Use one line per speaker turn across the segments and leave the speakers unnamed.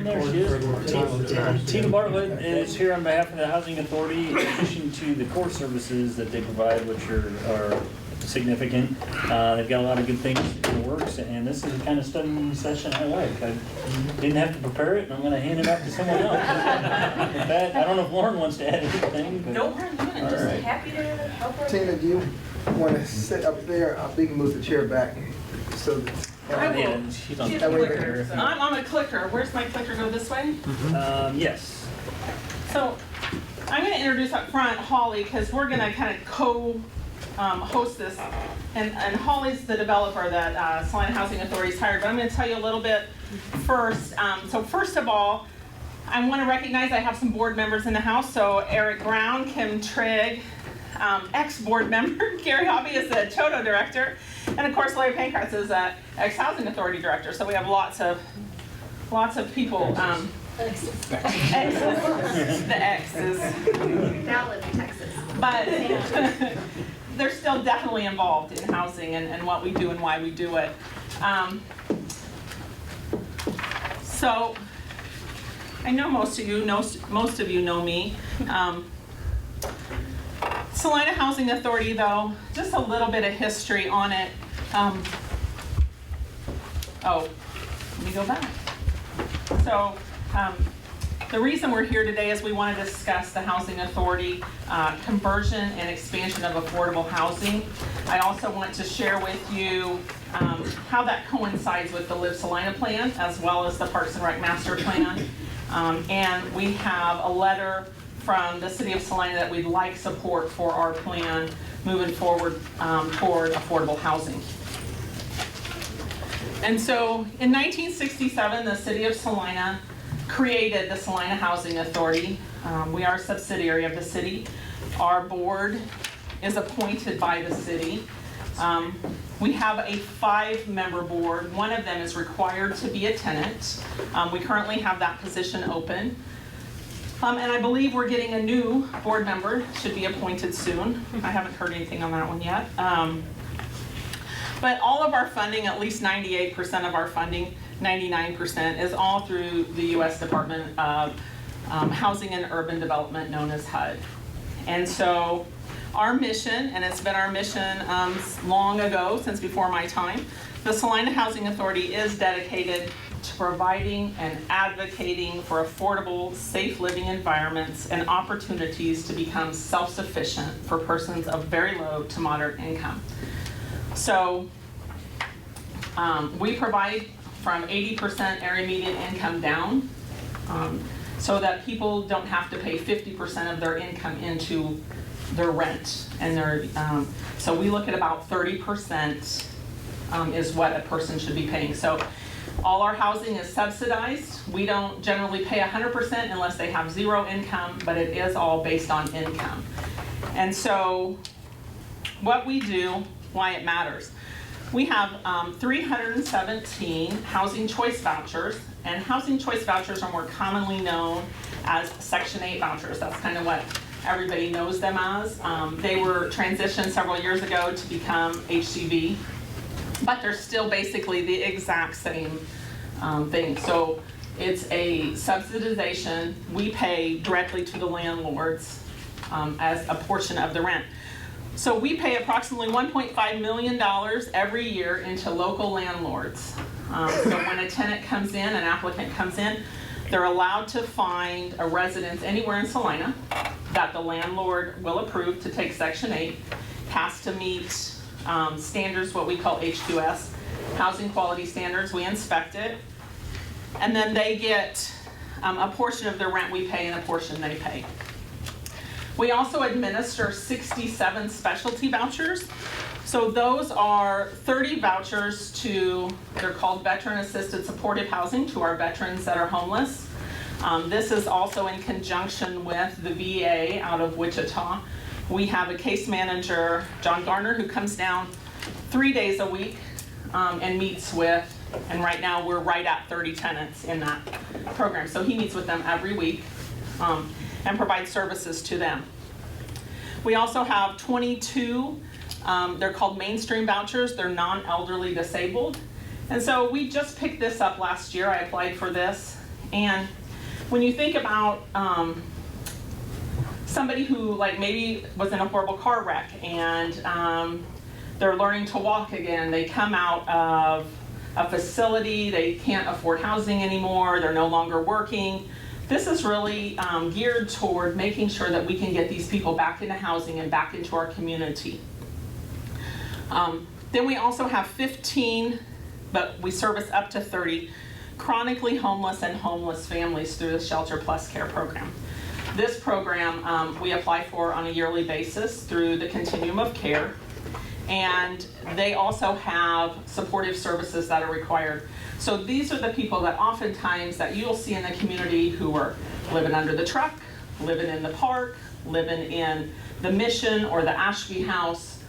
there she is. Tina Bartlett is here on behalf of the Housing Authority, in addition to the core services that they provide, which are significant. They've got a lot of good things in the works, and this is the kind of study session I like. I didn't have to prepare it, and I'm going to hand it off to someone else. With that, I don't know if Lauren wants to add anything. But...
Nope, I'm just happy to help her.
Tina, do you want to sit up there? We can move the chair back so that...
Yeah, she's on
the clicker. So. I'm on a clicker. Where's my clicker? Go this way?
Yes.
So I'm going to introduce up front Holly, because we're going to kind of host this. And Holly's the developer that Salina Housing Authority's hired. But I'm going to tell you a little bit first. So first of all, I want to recognize I have some board members in the house. So Eric Brown, Kim Trigg, ex-board member, Gary Hobby is the Toto director, and of course Larry Pankratz is the ex-Housing Authority director. So we have lots of people.
Exes.
The exes.
Now live in Texas.
But they're still definitely involved in housing and what we do and why we do it. So I know most of you know me. Salina Housing Authority, though, just a little bit of history on it. Let me go back. So the reason we're here today is we want to discuss the Housing Authority conversion and expansion of affordable housing. I also want to share with you how that coincides with the Live Salina plan, as well as the Parks and Rec Master Plan. And we have a letter from the City of Salina that we'd like support for our plan moving forward toward affordable housing. And so in 1967, the City of Salina created the Salina Housing Authority. We are a subsidiary of the city. Our board is appointed by the city. We have a 5-member board. One of them is required to be a tenant. We currently have that position open. And I believe we're getting a new board member, should be appointed soon. I haven't heard anything on that one yet. But all of our funding, at least 98% of our funding, 99%, is all through the U.S. Department of Housing and Urban Development, known as HUD. And so our mission, and it's been our mission long ago, since before my time, the Salina Housing Authority is dedicated to providing and advocating for affordable, safe living environments and opportunities to become self-sufficient for persons of very low to moderate income. So we provide from 80% area median income down, so that people don't have to pay 50% of their income into their rent. And so we look at about 30% is what a person should be paying. So all our housing is subsidized. We don't generally pay 100% unless they have zero income, but it is all based on income. And so what we do, why it matters. We have 317 housing choice vouchers, and housing choice vouchers are more commonly known as Section 8 vouchers. That's kind of what everybody knows them as. They were transitioned several years ago to become HCV, but they're still basically the exact same thing. So it's a subsidization. We pay directly to the landlords as a portion of the rent. So we pay approximately $1.5 million every year into local landlords. So when a tenant comes in, an applicant comes in, they're allowed to find a residence anywhere in Salina that the landlord will approve to take Section 8, has to meet standards, what we call HQS, housing quality standards. We inspect it, and then they get a portion of the rent we pay and a portion they pay. We also administer 67 specialty vouchers. So those are 30 vouchers to, they're called veteran assisted supportive housing, to our veterans that are homeless. This is also in conjunction with the VA out of Wichita. We have a case manager, John Garner, who comes down 3 days a week and meets with, and right now we're right at 30 tenants in that program. So he meets with them every week and provides services to them. We also have 22, they're called mainstream vouchers. They're non-elderly disabled. And so we just picked this up last year. I applied for this. And when you think about somebody who like maybe was in a horrible car wreck and they're learning to walk again, they come out of a facility, they can't afford housing anymore, they're no longer working. This is really geared toward making sure that we can get these people back into housing and back into our community. Then we also have 15, but we service up to 30 chronically homeless and homeless families through the Shelter Plus Care program. This program we apply for on a yearly basis through the continuum of care, and they also have supportive services that are required. So these are the people that oftentimes that you'll see in the community who are living under the truck, living in the park, living in the Mission or the Ashby House,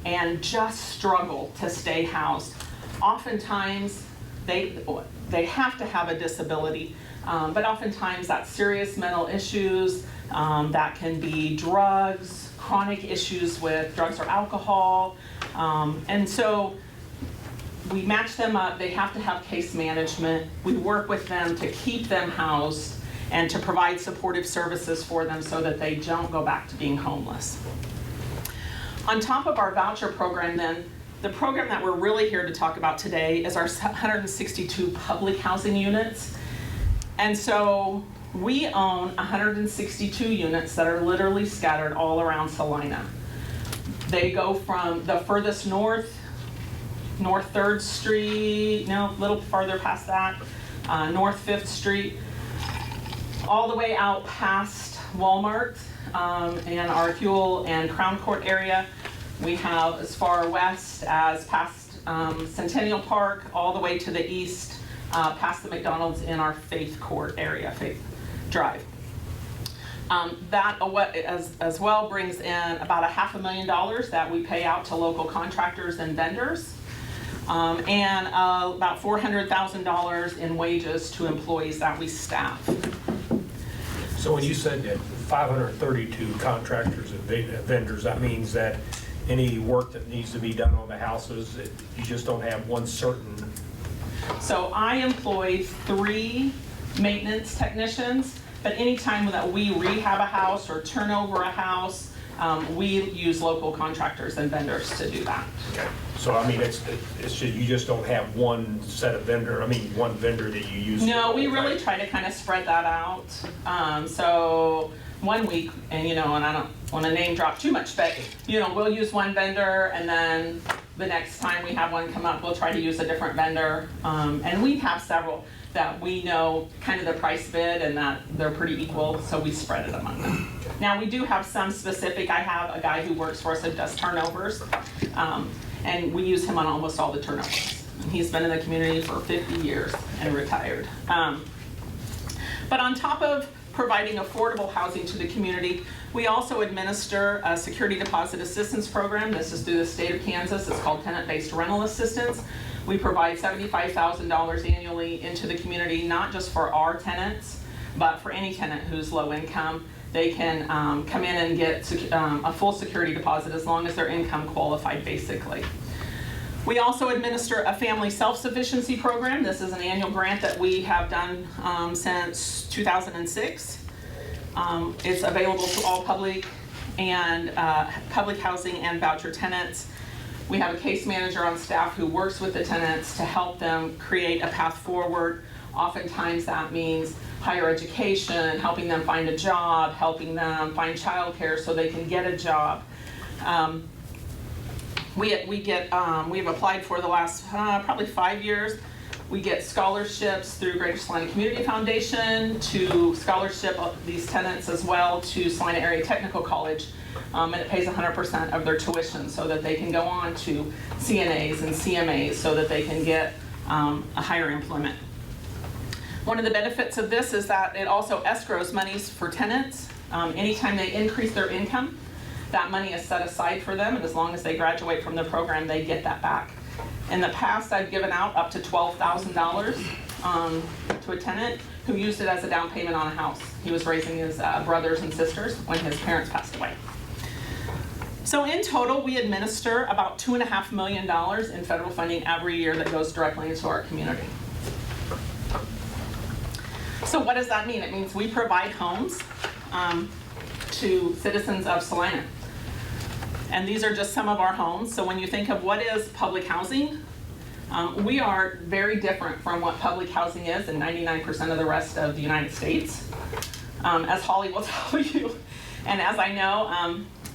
and just struggle to stay housed. Oftentimes they have to have a disability, but oftentimes that's serious mental issues, that can be drugs, chronic issues with drugs or alcohol, and so we match them up. They have to have case management. We work with them to keep them housed and to provide supportive services for them so that they don't go back to being homeless. On top of our voucher program then, the program that we're really here to talk about today is our 162 public housing units. And so we own 162 units that are literally scattered all around Salina. They go from the furthest north, North 3rd Street, no, a little farther past that, North 5th Street, all the way out past Walmart and our Huel and Crown Court area. We have as far west as past Centennial Park, all the way to the east, past the McDonald's in our Faith Court area, Faith Drive. That as well brings in about $500,000 that we pay out to local contractors and vendors, and about $400,000 in wages to employees that we staff.
So when you said that 532 contractors and vendors, that means that any work that needs to be done on the houses, that you just don't have one certain.
So I employ 3 maintenance technicians, but anytime that we rehab a house or turn over a house, we use local contractors and vendors to do that.
Okay. So I mean, it's just, you just don't have one set of vendor. I mean, one vendor that you use.
No, we really try to kind of spread that out. So one week, and and I don't want to name drop too much, but we'll use one vendor, and then the next time we have one come up, we'll try to use a different vendor. And we have several that we know kind of the price bid and that they're pretty equal, so we spread it among them. Now we do have some specific. I have a guy who works for us that does turnovers, and we use him on almost all the turnovers. He's been in the community for 50 years and retired. But on top of providing affordable housing to the community, we also administer a security deposit assistance program. This is through the state of Kansas. It's called tenant-based rental assistance. We provide $75,000 annually into the community, not just for our tenants, but for any tenant who's low income. They can come in and get a full security deposit as long as they're income qualified, basically. We also administer a family self-sufficiency program. This is an annual grant that we have done since 2006. It's available to all public housing and voucher tenants. We have a case manager on staff who works with the tenants to help them create a path forward. Oftentimes that means higher education, helping them find a job, helping them find childcare so they can get a job. We've applied for the last probably 5 years. We get scholarships through Greater Salina Community Foundation to scholarship these tenants as well to Salina Area Technical College, and it pays 100% of their tuition so that they can go on to CNAs and CMAs so that they can get a higher employment. One of the benefits of this is that it also escrows monies for tenants. Anytime they increase their income, that money is set aside for them, and as long as they graduate from the program, they get that back. In the past, I've given out up to $12,000 to a tenant who used it as a down payment on a house. He was raising his brothers and sisters when his parents passed away. So in total, we administer about $2.5 million in federal funding every year that goes directly into our community. So what does that mean? It means we provide homes to citizens of Salina. And these are just some of our homes. So when you think of what is public housing, we are very different from what public housing is in 99% of the rest of the United States, as Holly will tell you. And as I know,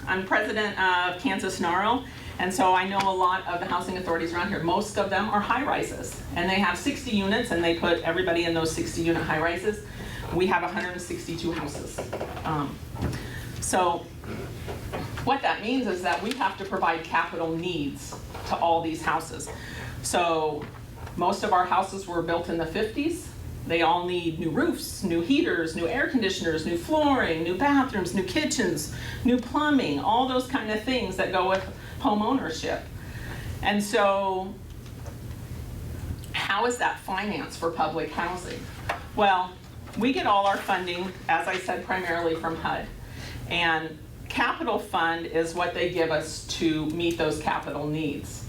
I'm president of Kansas NARO, and so I know a lot of the housing authorities around here. Most of them are high rises, and they have 60 units, and they put everybody in those 60 unit high rises. We have 162 houses. So what that means is that we have to provide capital needs to all these houses. So most of our houses were built in the 50s. They all need new roofs, new heaters, new air conditioners, new flooring, new bathrooms, new kitchens, new plumbing, all those kind of things that go with home ownership. And so how is that financed for public housing? Well, we get all our funding, as I said, primarily from HUD. And capital fund is what they give us to meet those capital needs.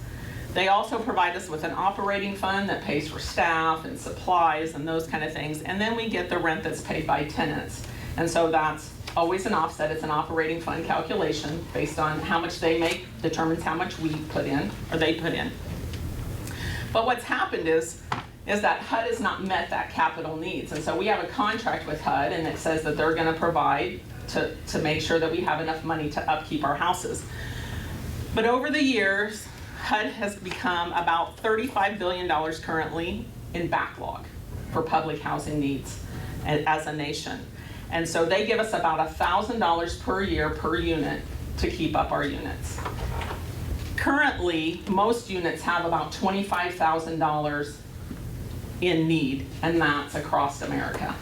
They also provide us with an operating fund that pays for staff and supplies and those kind of things. And then we get the rent that's paid by tenants. And so that's always an offset. It's an operating fund calculation based on how much they make, determines how much we put in, or they put in. But what's happened is that HUD has not met that capital needs. And so we have a contract with HUD, and it says that they're going to provide to make sure that we have enough money to upkeep our houses. But over the years, HUD has become about $35 billion currently in backlog for public housing needs as a nation. And so they give us about $1,000 per year per unit to keep up our units. Currently, most units have about $25,000 in need, and that's across America.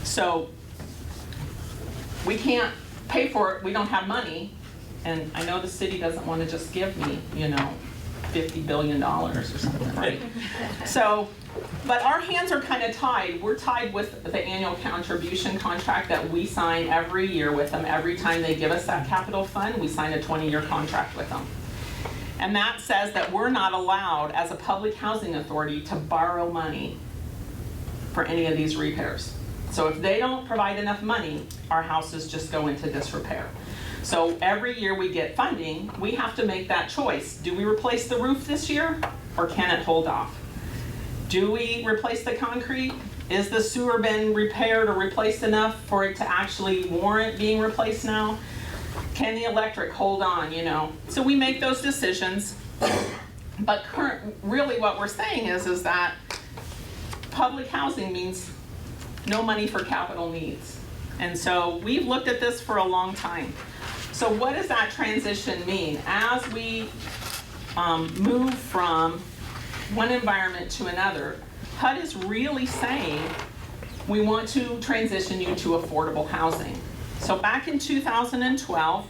So we can't pay for it, we don't have money, and I know the city doesn't want to just give me, $50 billion or something, right? So, but our hands are kind of tied. We're tied with the annual contribution contract that we sign every year with them. Every time they give us that capital fund, we sign a 20-year contract with them. And that says that we're not allowed, as a public housing authority, to borrow money for any of these repairs. So if they don't provide enough money, our houses just go into disrepair. So every year we get funding, we have to make that choice. Do we replace the roof this year, or can it hold off? Do we replace the concrete? Is the sewer been repaired or replaced enough for it to actually warrant being replaced now? Can the electric hold on, So we make those decisions. But really what we're saying is that public housing means no money for capital needs. And so we've looked at this for a long time. So what does that transition mean? As we move from one environment to another, HUD is really saying we want to transition you to affordable housing. So back in 2012,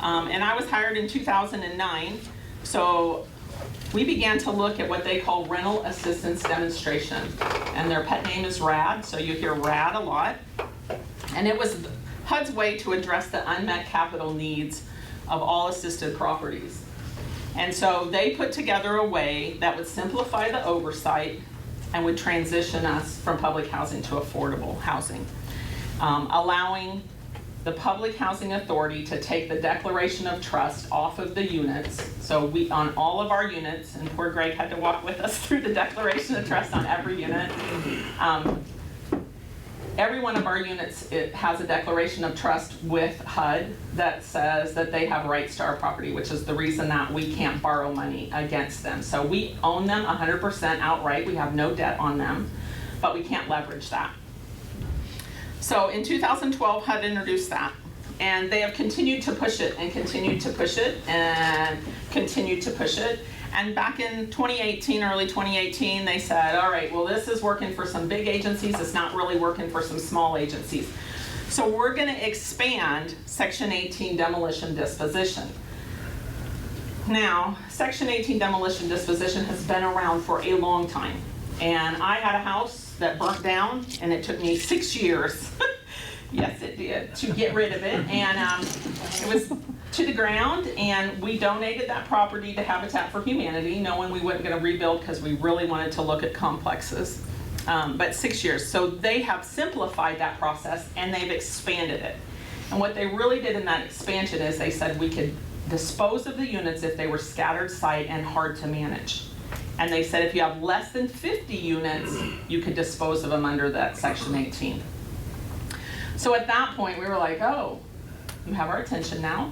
and I was hired in 2009, so we began to look at what they call rental assistance demonstration. And their pet name is RAD, so you hear RAD a lot. And it was HUD's way to address the unmet capital needs of all assisted properties. And so they put together a way that would simplify the oversight and would transition us from public housing to affordable housing, allowing the Public Housing Authority to take the declaration of trust off of the units. So we, on all of our units, and poor Greg had to walk with us through the declaration of trust on every unit. Every one of our units, it has a declaration of trust with HUD that says that they have rights to our property, which is the reason that we can't borrow money against them. So we own them 100% outright. We have no debt on them, but we can't leverage that. So in 2012, HUD introduced that, and they have continued to push it and continued to push it and continued to push it. And back in 2018, early 2018, they said, all right, well, this is working for some big agencies. It's not really working for some small agencies. So we're going to expand Section 18 demolition disposition. Now, Section 18 demolition disposition has been around for a long time. And I had a house that burnt down, and it took me 6 years. Yes, it did, to get rid of it. And it was to the ground, and we donated that property to Habitat for Humanity, knowing we weren't going to rebuild because we really wanted to look at complexes. but 6 years. So they have simplified that process and they've expanded it. And what they really did in that expansion is they said we could dispose of the units if they were scattered site and hard to manage. And they said if you have less than 50 units, you could dispose of them under that Section 18. So at that point, we were like, oh, you have our attention now.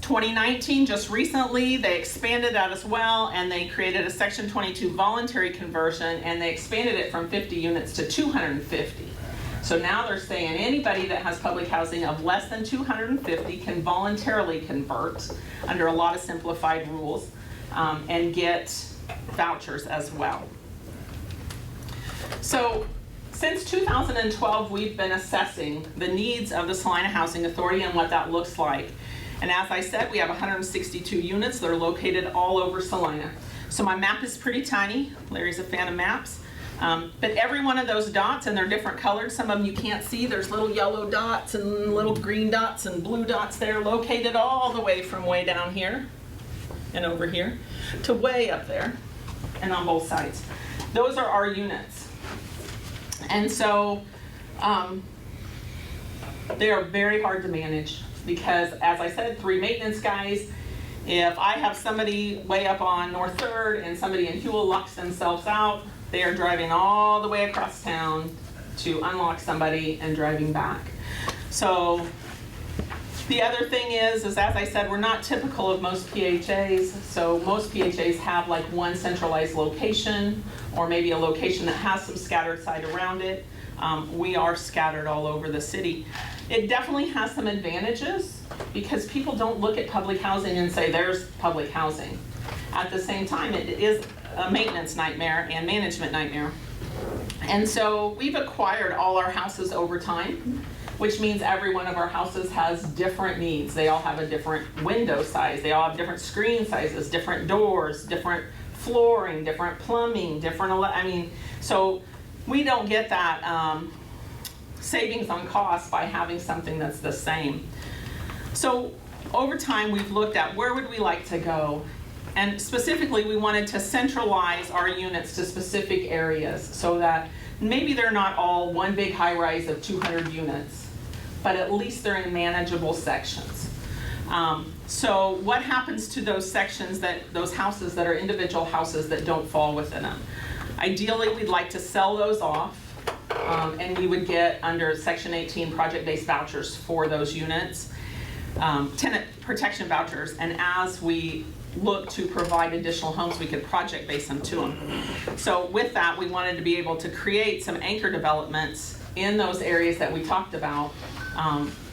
2019, just recently, they expanded that as well, and they created a Section 22 voluntary conversion, and they expanded it from 50 units to 250. So now they're saying anybody that has public housing of less than 250 can voluntarily convert under a lot of simplified rules and get vouchers as well. So since 2012, we've been assessing the needs of the Salina Housing Authority and what that looks like. And as I said, we have 162 units that are located all over Salina. So my map is pretty tiny. Larry's a fan of maps. But every one of those dots, and they're different colored, some of them you can't see, there's little yellow dots and little green dots and blue dots there, located all the way from way down here and over here to way up there and on both sides. Those are our units. And so they are very hard to manage because, as I said, 3 maintenance guys. If I have somebody way up on North 3rd and somebody in Huel locks themselves out, they are driving all the way across town to unlock somebody and driving back. So the other thing is as I said, we're not typical of most PHAs. So most PHAs have like one centralized location or maybe a location that has some scattered site around it. We are scattered all over the city. It definitely has some advantages because people don't look at public housing and say there's public housing. At the same time, it is a maintenance nightmare and management nightmare. And so we've acquired all our houses over time, which means every one of our houses has different needs. They all have a different window size. They all have different screen sizes, different doors, different flooring, different plumbing, so we don't get that savings on cost by having something that's the same. So over time, we've looked at where would we like to go? And specifically, we wanted to centralize our units to specific areas so that maybe they're not all one big high-rise of 200 units, but at least they're in manageable sections. So what happens to those sections, those houses that are individual houses that don't fall within them? Ideally, we'd like to sell those off, and we would get under Section 18 project-based vouchers for those units, tenant protection vouchers, and as we look to provide additional homes, we could project-base them to them. So with that, we wanted to be able to create some anchor developments in those areas that we talked about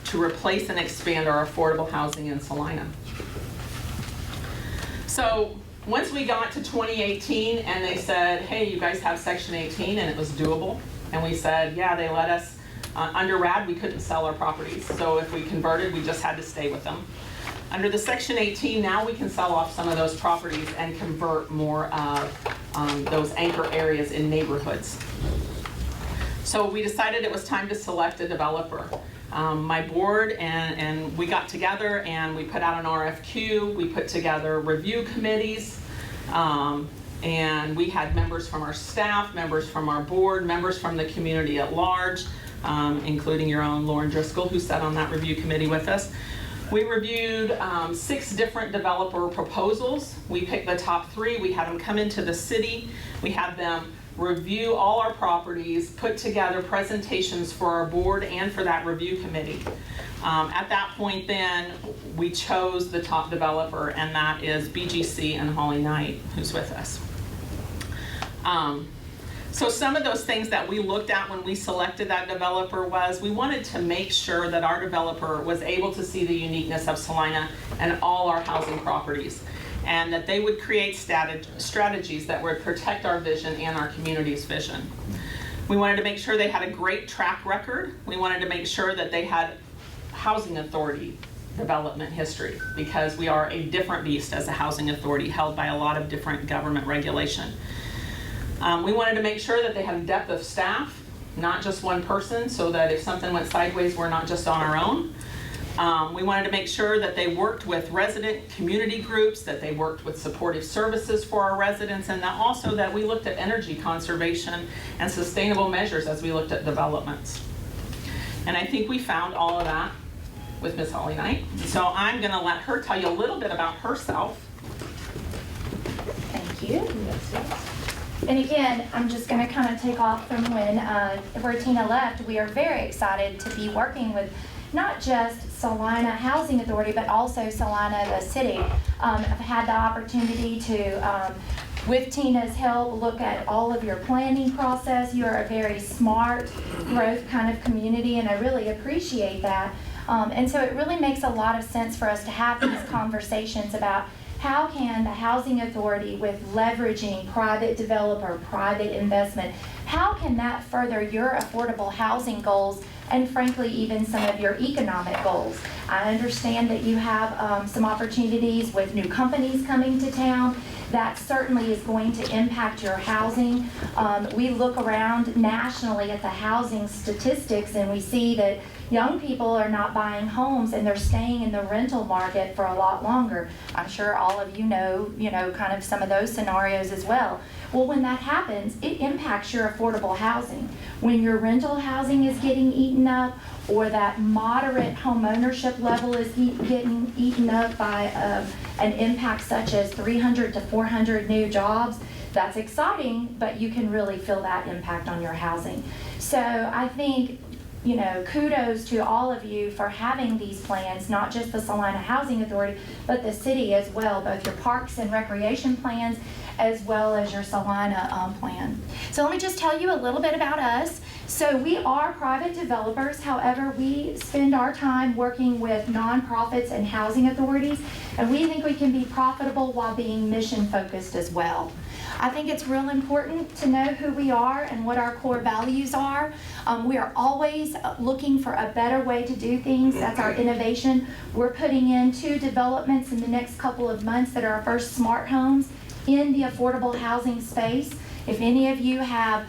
to replace and expand our affordable housing in Salina. So once we got to 2018 and they said, hey, you guys have Section 18, and it was doable, and we said, yeah, they let us, under RAD, we couldn't sell our properties. So if we converted, we just had to stay with them. Under the Section 18, now we can sell off some of those properties and convert more of those anchor areas in neighborhoods. So we decided it was time to select a developer. My board and we got together and we put out an RFQ. We put together review committees, and we had members from our staff, members from our board, members from the community at large, including your own Lauren Driscoll, who sat on that review committee with us. We reviewed 6 different developer proposals. We picked the top 3. We had them come into the city. We had them review all our properties, put together presentations for our board and for that review committee. At that point then, we chose the top developer, and that is BGC and Holly Knight, who's with us. So some of those things that we looked at when we selected that developer was we wanted to make sure that our developer was able to see the uniqueness of Salina and all our housing properties, and that they would create strategies that would protect our vision and our community's vision. We wanted to make sure they had a great track record. We wanted to make sure that they had housing authority development history, because we are a different beast as a housing authority held by a lot of different government regulation. We wanted to make sure that they had a depth of staff, not just one person, so that if something went sideways, we're not just on our own. We wanted to make sure that they worked with resident community groups, that they worked with supportive services for our residents, and that also that we looked at energy conservation and sustainable measures as we looked at developments. And I think we found all of that with Ms. Holly Knight. So I'm going to let her tell you a little bit about herself.
Thank you. And again, I'm just going to kind of take off from where Tina left. We are very excited to be working with not just Salina Housing Authority, but also Salina, the city. I've had the opportunity to, with Tina's help, look at all of your planning process. You are a very smart growth kind of community, and I really appreciate that. And so it really makes a lot of sense for us to have these conversations about how can the housing authority, with leveraging private developer, private investment, how can that further your affordable housing goals and frankly even some of your economic goals? I understand that you have some opportunities with new companies coming to town. That certainly is going to impact your housing. We look around nationally at the housing statistics and we see that young people are not buying homes and they're staying in the rental market for a lot longer. I'm sure all of you know kind of some of those scenarios as well. Well, when that happens, it impacts your affordable housing. When your rental housing is getting eaten up, or that moderate home ownership level is getting eaten up by an impact such as 300 to 400 new jobs, that's exciting, but you can really feel that impact on your housing. So I think, kudos to all of you for having these plans, not just the Salina Housing Authority, but the city as well, both your parks and recreation plans, as well as your Salina plan. So let me just tell you a little bit about us. So we are private developers. However, we spend our time working with nonprofits and housing authorities, and we think we can be profitable while being mission focused as well. I think it's real important to know who we are and what our core values are. We are always looking for a better way to do things. That's our innovation. We're putting in 2 developments in the next couple of months that are our first smart homes in the affordable housing space. If any of you have,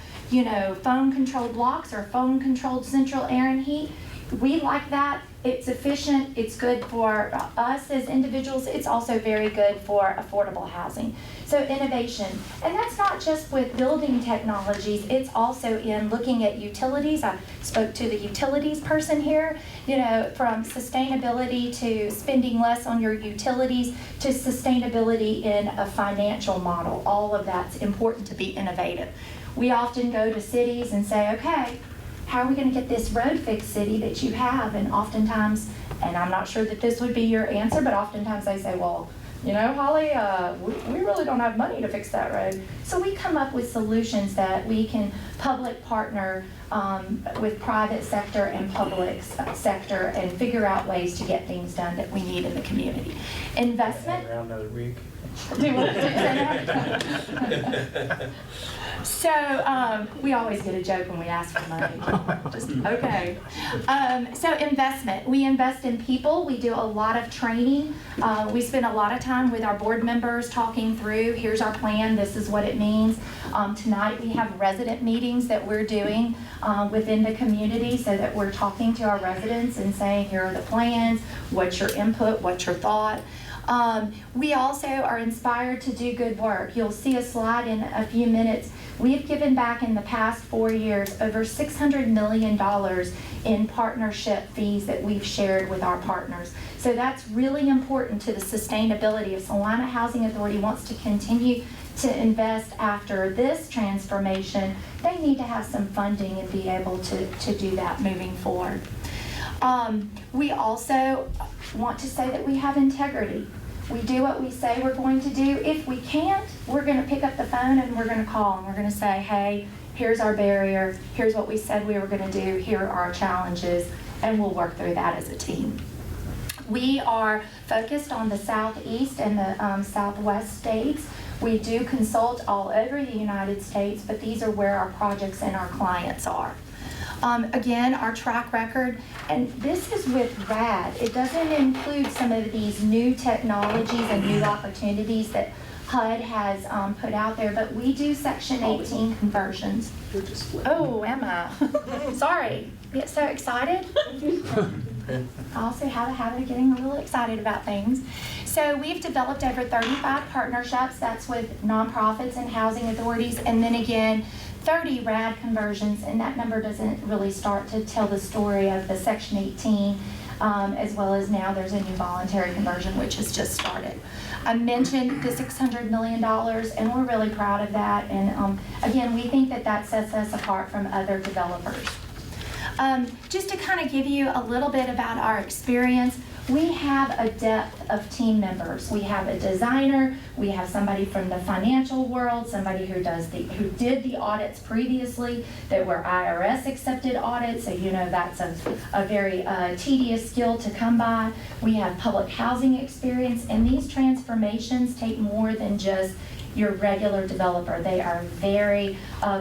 phone controlled blocks or phone controlled central air and heat, we like that. It's efficient, it's good for us as individuals, it's also very good for affordable housing. So innovation, and that's not just with building technologies, it's also in looking at utilities. I spoke to the utilities person here, from sustainability to spending less on your utilities to sustainability in a financial model. All of that's important to be innovative. We often go to cities and say, okay, how are we going to get this road fixed, city, that you have? And oftentimes, and I'm not sure that this would be your answer, but oftentimes they say, well, Holly, we really don't have money to fix that road. So we come up with solutions that we can public partner with private sector and public sector and figure out ways to get things done that we need in the community. Investment.
Around another week.
Do you want to say that? So we always get a joke when we ask for money. Just okay. So investment. We invest in people. We do a lot of training. We spend a lot of time with our board members talking through, here's our plan, this is what it means. Tonight we have resident meetings that we're doing within the community so that we're talking to our residents and saying, here are the plans, what's your input, what's your thought. We also are inspired to do good work. You'll see a slide in a few minutes. We've given back in the past 4 years over $600 million in partnership fees that we've shared with our partners. So that's really important to the sustainability. If Salina Housing Authority wants to continue to invest after this transformation, they need to have some funding and be able to do that moving forward. We also want to say that we have integrity. We do what we say we're going to do. If we can't, we're going to pick up the phone and we're going to call and we're going to say, hey, here's our barrier, here's what we said we were going to do, here are our challenges, and we'll work through that as a team. We are focused on the Southeast and the Southwest states. We do consult all over the United States, but these are where our projects and our clients are. Again, our track record, and this is with RAD. It doesn't include some of these new technologies and new opportunities that HUD has put out there, but we do Section 18 conversions. Oh, am I? Sorry. Get so excited. I also have a habit of getting really excited about things. So we've developed over 35 partnerships. That's with nonprofits and housing authorities, and then again, 30 RAD conversions, and that number doesn't really start to tell the story of the Section 18, as well as now there's a new voluntary conversion which has just started. I mentioned the $600 million, and we're really proud of that, and again, we think that that sets us apart from other developers. Just to kind of give you a little bit about our experience, we have a depth of team members. We have a designer, we have somebody from the financial world, somebody who did the audits previously that were IRS accepted audits, so you know that's a very tedious skill to come by. We have public housing experience, and these transformations take more than just your regular developer. They are very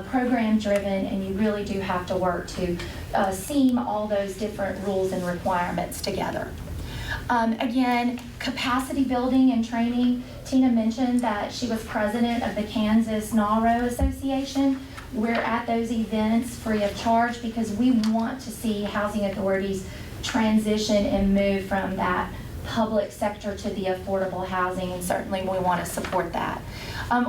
program driven, and you really do have to work to seam all those different rules and requirements together. Again, capacity building and training. Tina mentioned that she was president of the Kansas NARO Association. We're at those events free of charge because we want to see housing authorities transition and move from that public sector to the affordable housing, and certainly we want to support that.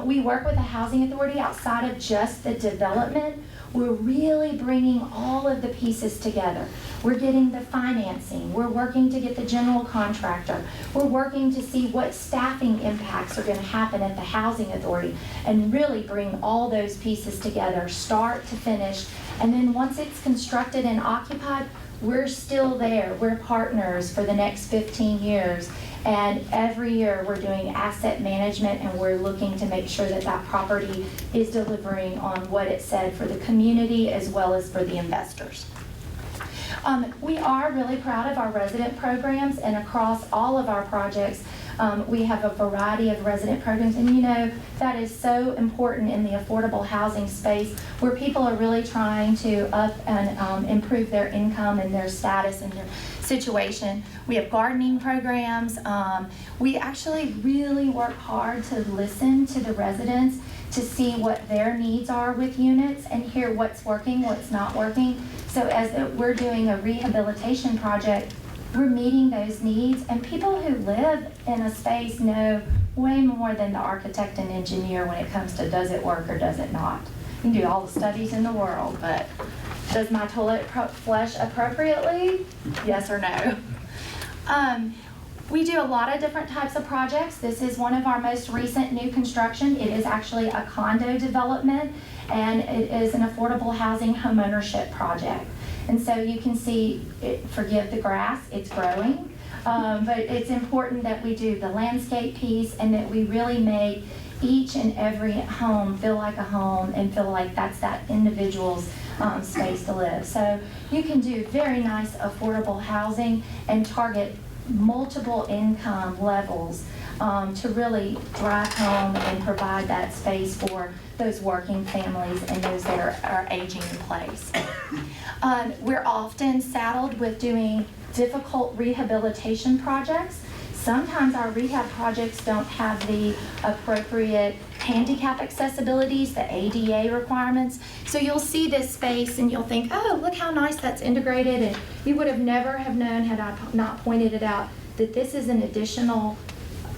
We work with the housing authority outside of just the development. We're really bringing all of the pieces together. We're getting the financing. We're working to get the general contractor. We're working to see what staffing impacts are going to happen at the housing authority and really bring all those pieces together, start to finish. And then once it's constructed and occupied, we're still there. We're partners for the next 15 years. And every year we're doing asset management, and we're looking to make sure that that property is delivering on what it said for the community as well as for the investors. We are really proud of our resident programs, and across all of our projects, we have a variety of resident programs, and you know that is so important in the affordable housing space where people are really trying to up and improve their income and their status and their situation. We have gardening programs. We actually really work hard to listen to the residents to see what their needs are with units and hear what's working, what's not working. So as we're doing a rehabilitation project, we're meeting those needs, and people who live in a space know way more than the architect and engineer when it comes to does it work or does it not. You can do all the studies in the world, but does my toilet flush appropriately? Yes or no? We do a lot of different types of projects. This is one of our most recent new construction. It is actually a condo development, and it is an affordable housing homeownership project. And so you can see, forgive the grass, it's growing, but it's important that we do the landscape piece and that we really make each and every home feel like a home and feel like that's that individual's space to live. So you can do very nice affordable housing and target multiple income levels to really drive home and provide that space for those working families and those that are aging in place. We're often saddled with doing difficult rehabilitation projects. Sometimes our rehab projects don't have the appropriate handicap accessibilities, the ADA requirements. So you'll see this space and you'll think, oh, look how nice that's integrated. And you would have never have known had I not pointed it out that this is an additional,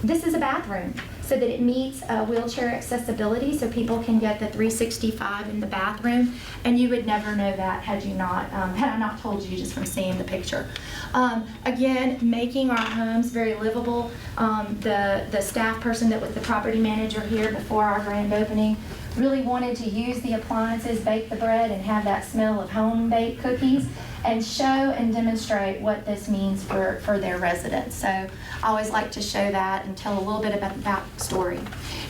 this is a bathroom so that it meets wheelchair accessibility so people can get the 365 in the bathroom. And you would never know that had you not, had I not told you just from seeing the picture. Again, making our homes very livable. The staff person that was the property manager here before our grand opening really wanted to use the appliances, bake the bread, and have that smell of home-baked cookies and show and demonstrate what this means for their residents. So I always like to show that and tell a little bit about the backstory.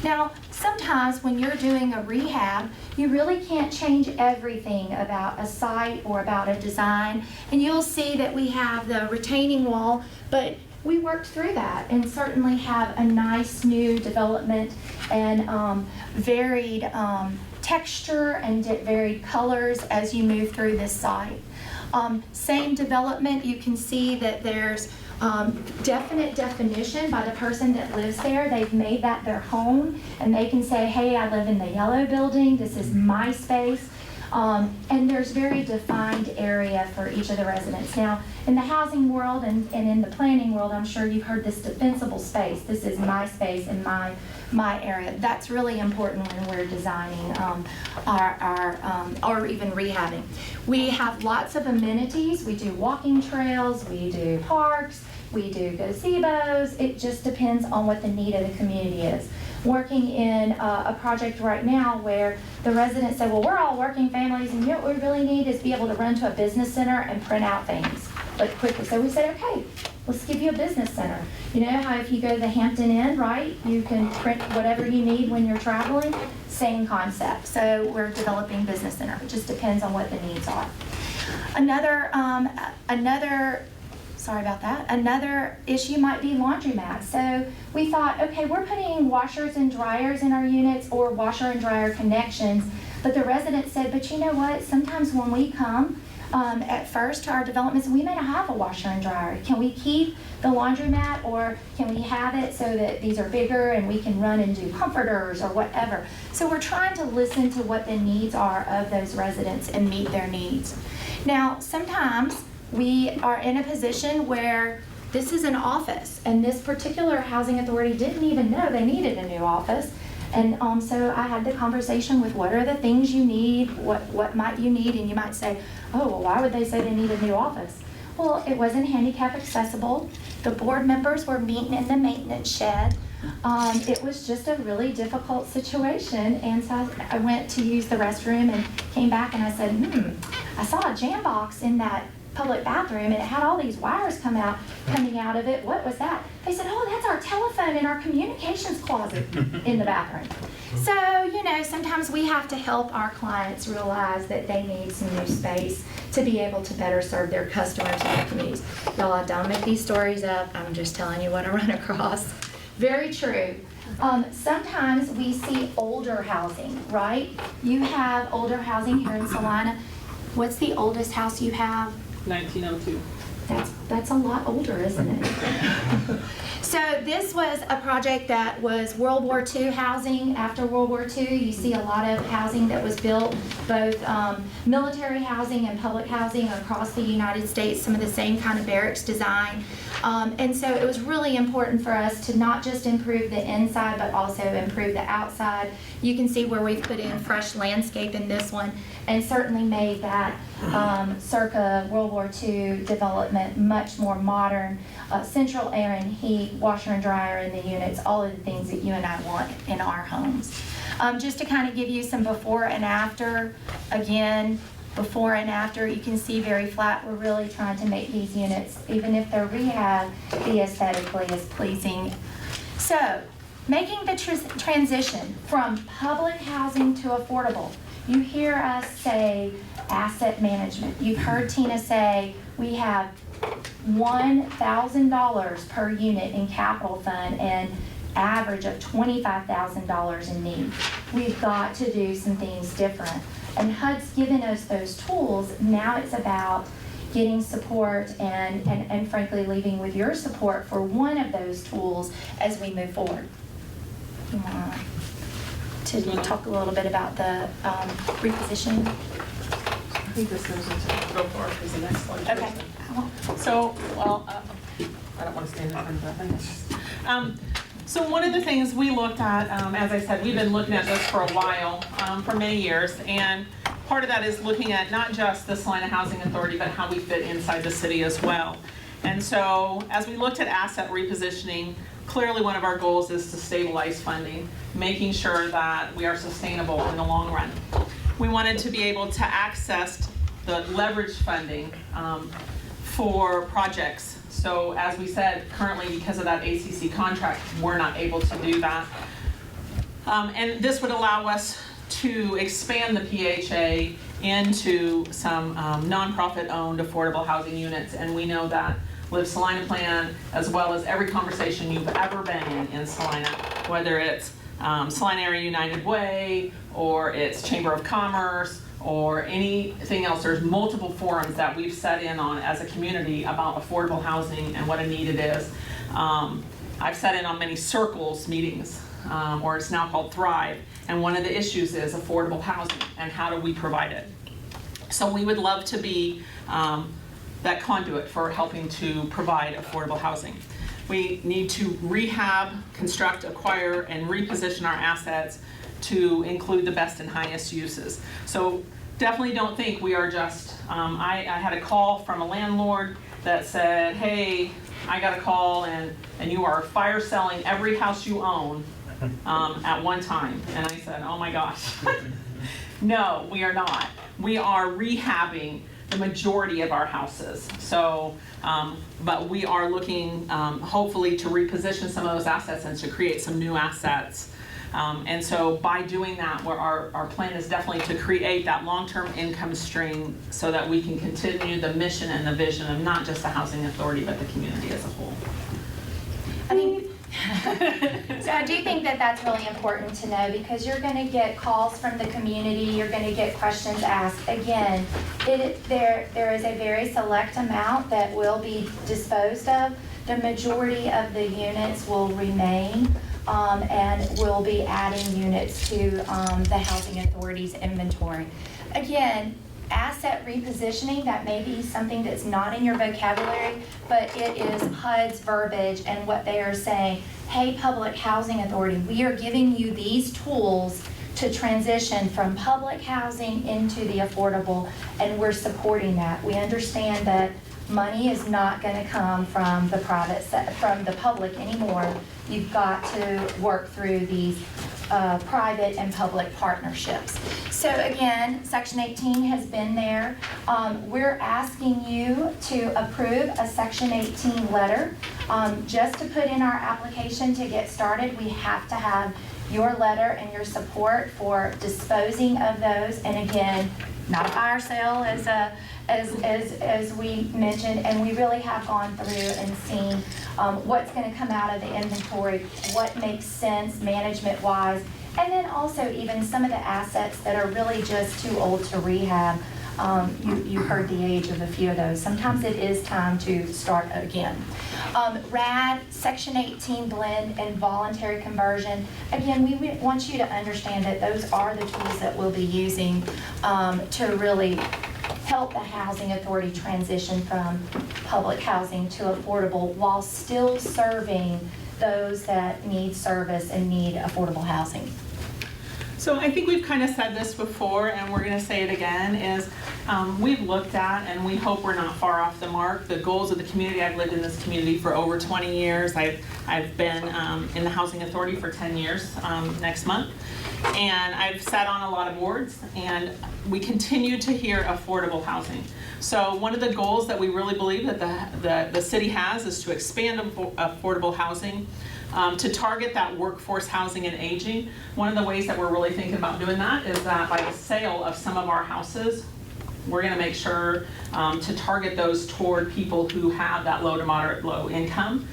Now, sometimes when you're doing a rehab, you really can't change everything about a site or about a design. And you'll see that we have the retaining wall, but we worked through that and certainly have a nice new development and varied texture and varied colors as you move through this site. Same development, you can see that there's definite definition by the person that lives there. They've made that their home, and they can say, hey, I live in the yellow building, this is my space. And there's very defined area for each of the residents. Now, in the housing world and in the planning world, I'm sure you've heard this defensible space. This is my space and my area. That's really important when we're designing or even rehabbing. We have lots of amenities. We do walking trails, we do parks, we do gazebos. It just depends on what the need of the community is. Working in a project right now where the residents say, well, we're all working families, and you know what we really need is to be able to run to a business center and print out things like quickly. So we said, okay, let's give you a business center. You know how if you go to the Hampton Inn, right, you can print whatever you need when you're traveling? Same concept. So we're developing business center. It just depends on what the needs are. Another issue might be laundromats. So we thought, okay, we're putting washers and dryers in our units or washer and dryer connections, but the residents said, but you know what, sometimes when we come at first to our developments, we may not have a washer and dryer. Can we keep the laundromat, or can we have it so that these are bigger and we can run and do comforters or whatever? So we're trying to listen to what the needs are of those residents and meet their needs. Now, sometimes we are in a position where this is an office, and this particular housing authority didn't even know they needed a new office. And so I had the conversation with what are the things you need, what might you need, and you might say, oh, well, why would they say they need a new office? Well, it wasn't handicap accessible. The board members were meeting in the maintenance shed. It was just a really difficult situation, and so I went to use the restroom and came back and I said, I saw a jam box in that public bathroom and it had all these wires coming out of it. What was that? They said, oh, that's our telephone in our communications closet in the bathroom. So, you know, sometimes we have to help our clients realize that they need some new space to be able to better serve their customers and their communities. Y'all, I don't make these stories up. I'm just telling you what I run across. Very true. Sometimes we see older housing, right? You have older housing here in Salina. What's the oldest house you have?
1902.
That's a lot older, isn't it? So this was a project that was World War II housing. After World War II, you see a lot of housing that was built, both military housing and public housing across the United States, some of the same kind of barracks design. And so it was really important for us to not just improve the inside, but also improve the outside. You can see where we've put in fresh landscape in this one, and certainly made that circa World War II development much more modern. Central air and heat, washer and dryer in the units, all of the things that you and I want in our homes. Just to kind of give you some before and after, again, before and after, you can see very flat. We're really trying to make these units, even if they're rehab, be aesthetically as pleasing. So, making the transition from public housing to affordable. You hear us say asset management. You've heard Tina say we have $1,000 per unit in capital fund and average of $25,000 in need. We've got to do some things different. And HUD's given us those tools. Now it's about getting support and frankly leaving with your support for one of those tools as we move forward. You want to talk a little bit about the repositioning?
I think this goes into go for it is the next one.
Okay.
So, well, I don't want to stand in front of that thing. So one of the things we looked at, as I said, we've been looking at this for a while, for many years, and part of that is looking at not just the Salina Housing Authority, but how we fit inside the city as well. And so, as we looked at asset repositioning, clearly one of our goals is to stabilize funding, making sure that we are sustainable in the long run. We wanted to be able to access the leverage funding for projects. So as we said, currently because of that ACC contract, we're not able to do that. And this would allow us to expand the PHA into some nonprofit-owned affordable housing units. And we know that Live Salina Plan, as well as every conversation you've ever been in Salina, whether it's Salina Area United Way, or it's Chamber of Commerce, or anything else. There's multiple forums that we've set in on as a community about affordable housing and what a need it is. I've sat in on many circles meetings, or it's now called Thrive, and one of the issues is affordable housing and how do we provide it. So we would love to be that conduit for helping to provide affordable housing. We need to rehab, construct, acquire, and reposition our assets to include the best and highest uses. So definitely don't think we are just, I had a call from a landlord that said, hey, I got a call and you are fire selling every house you own at one time. And I said, oh my gosh. No, we are not. We are rehabbing the majority of our houses. So, but we are looking hopefully to reposition some of those assets and to create some new assets. And so by doing that, our plan is definitely to create that long-term income stream so that we can continue the mission and the vision of not just the housing authority, but the community as a whole.
I mean, so I do think that that's really important to know, because you're going to get calls from the community, you're going to get questions asked. Again, there is a very select amount that will be disposed of. The majority of the units will remain, and we'll be adding units to the Housing Authority's inventory. Again, asset repositioning, that may be something that's not in your vocabulary, but it is HUD's verbiage and what they are saying. Hey, Public Housing Authority, we are giving you these tools to transition from public housing into the affordable, and we're supporting that. We understand that money is not going to come from the from the public anymore. You've got to work through these private and public partnerships. So again, Section 18 has been there. We're asking you to approve a Section 18 letter. Just to put in our application to get started, we have to have your letter and your support for disposing of those. And again, not a fire sale as we mentioned, and we really have gone through and seen what's going to come out of the inventory, what makes sense management-wise, and then also even some of the assets that are really just too old to rehab. You heard the age of a few of those. Sometimes it is time to start again. RAD, Section 18 blend, and voluntary conversion. Again, we want you to understand that those are the tools that we'll be using to really help the Housing Authority transition from public housing to affordable while still serving those that need service and need affordable housing.
So I think we've kind of said this before, and we're going to say it again, is we've looked at, and we hope we're not far off the mark, the goals of the community. I've lived in this community for over 20 years. I've been in the Housing Authority for 10 years next month. And I've sat on a lot of boards, and we continue to hear affordable housing. So one of the goals that we really believe that the city has is to expand affordable housing, to target that workforce housing and aging. One of the ways that we're really thinking about doing that is that by the sale of some of our houses, we're going to make sure to target those toward people who have that low to moderate low income.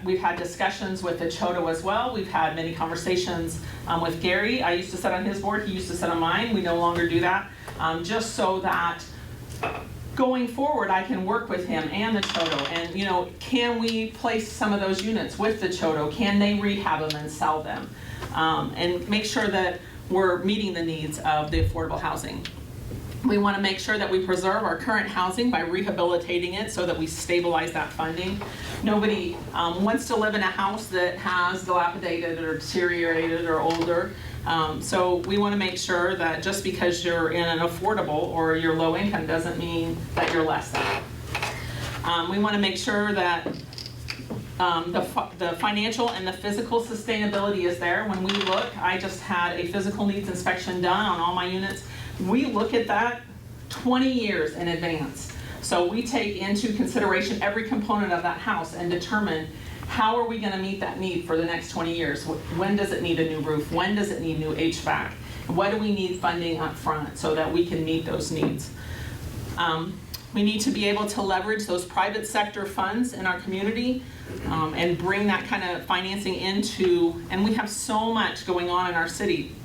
We've had discussions with the CHOTO as well. We've had many conversations with Gary. I used to sit on his board. He used to sit on mine. We no longer do that, just so that going forward, I can work with him and the CHOTO, and can we place some of those units with the CHOTO? Can they rehab them and sell them? And make sure that we're meeting the needs of the affordable housing. We want to make sure that we preserve our current housing by rehabilitating it so that we stabilize that funding. Nobody wants to live in a house that has dilapidated or deteriorated or older. So we want to make sure that just because you're in an affordable or you're low income doesn't mean that you're less than. We want to make sure that the financial and the physical sustainability is there. When we look, I just had a physical needs inspection done on all my units. We look at that 20 years in advance. So we take into consideration every component of that house and determine how are we going to meet that need for the next 20 years. When does it need a new roof? When does it need new HVAC? What do we need funding up front so that we can meet those needs? We need to be able to leverage those private sector funds in our community and bring that kind of financing into, and we have so much going on in our city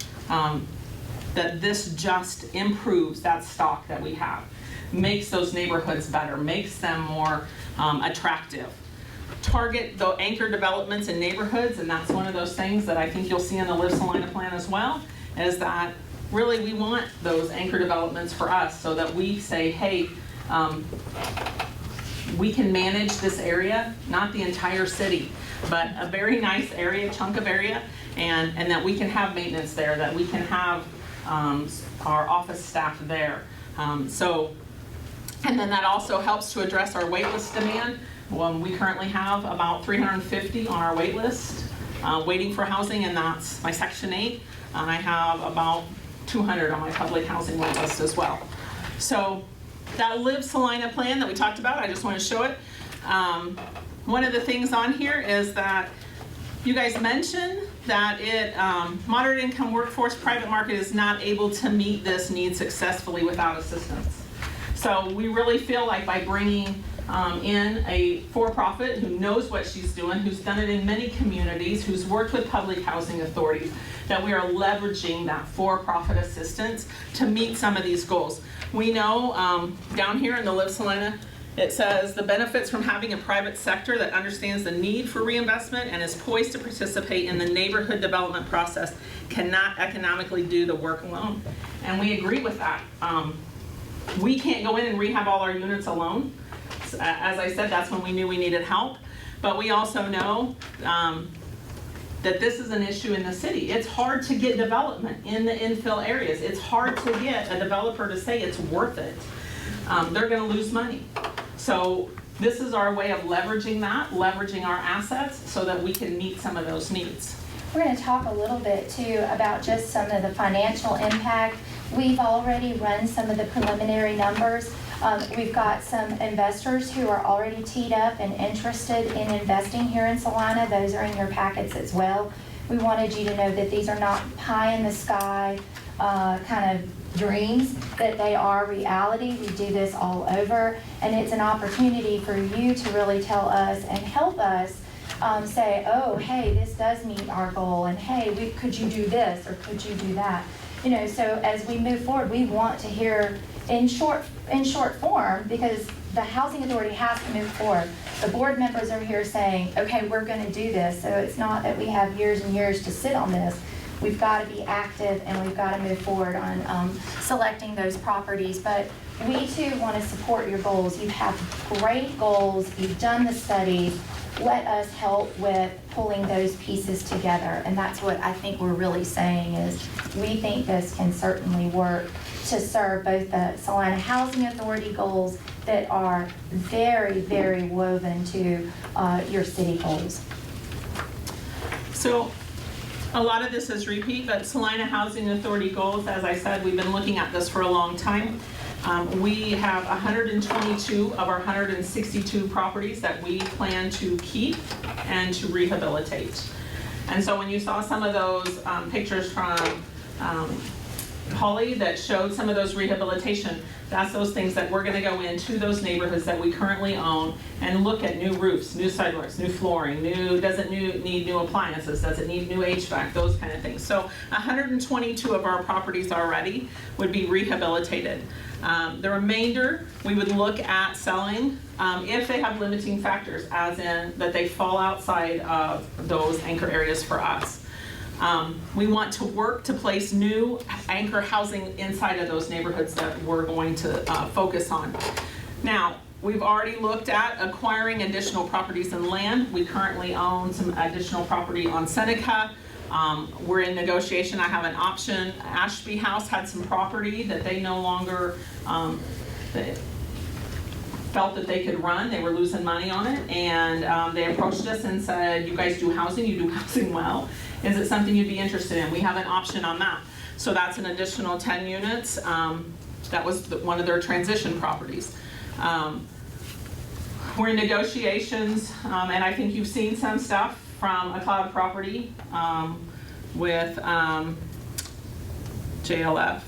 that this just improves that stock that we have, makes those neighborhoods better, makes them more attractive. Target the anchor developments in neighborhoods, and that's one of those things that I think you'll see in the Live Salina plan as well, is that really we want those anchor developments for us so that we say, hey, we can manage this area, not the entire city, but a very nice area, chunk of area, and that we can have maintenance there, that we can have our office staff there. And then that also helps to address our waitlist demand. We currently have about 350 on our wait list waiting for housing, and that's my Section 8. And I have about 200 on my public housing wait list as well. So that Live Salina plan that we talked about, I just want to show it. One of the things on here is that you guys mentioned that moderate income workforce private market is not able to meet this need successfully without assistance. So we really feel like by bringing in a for-profit who knows what she's doing, who's done it in many communities, who's worked with public housing authorities, that we are leveraging that for-profit assistance to meet some of these goals. We know down here in the Live Salina, it says the benefits from having a private sector that understands the need for reinvestment and is poised to participate in the neighborhood development process cannot economically do the work alone. And we agree with that. We can't go in and rehab all our units alone. As I said, that's when we knew we needed help. But we also know that this is an issue in the city. It's hard to get development in the infill areas. It's hard to get a developer to say it's worth it. They're gonna lose money. So this is our way of leveraging that, leveraging our assets so that we can meet some of those needs.
We're going to talk a little bit too about just some of the financial impact. We've already run some of the preliminary numbers. We've got some investors who are already teed up and interested in investing here in Salina. Those are in your packets as well. We wanted you to know that these are not pie in the sky kind of dreams, that they are reality. We do this all over, and it's an opportunity for you to really tell us and help us say, oh, hey, this does meet our goal, and hey, could you do this or could you do that? You know, so as we move forward, we want to hear in short form, because the housing authority has to move forward. The board members are here saying, okay, we're going to do this. So it's not that we have years and years to sit on this. We've got to be active and we've got to move forward on selecting those properties. But we too want to support your goals. You have great goals. You've done the studies. Let us help with pulling those pieces together. And that's what I think we're really saying is we think this can certainly work to serve both the Salina Housing Authority goals that are very, very woven to your city goals.
So a lot of this is repeat, but Salina Housing Authority goals, as I said, we've been looking at this for a long time. We have 122 of our 162 properties that we plan to keep and to rehabilitate. And so when you saw some of those pictures from Holly that showed some of those rehabilitation, that's those things that we're gonna go into those neighborhoods that we currently own and look at new roofs, new sidewalks, new flooring, does it need new appliances, does it need new HVAC, those kind of things. So 122 of our properties already would be rehabilitated. The remainder, we would look at selling if they have limiting factors, as in that they fall outside of those anchor areas for us. We want to work to place new anchor housing inside of those neighborhoods that we're going to focus on. Now, we've already looked at acquiring additional properties and land. We currently own some additional property on Seneca. We're in negotiation. I have an option. Ashby House had some property that they no longer they felt that they could run. They were losing money on it, and they approached us and said, you guys do housing, you do housing well. Is it something you'd be interested in? We have an option on that. So that's an additional 10 units. That was one of their transition properties. We're in negotiations, and I think you've seen some stuff from a cloud property with JLF.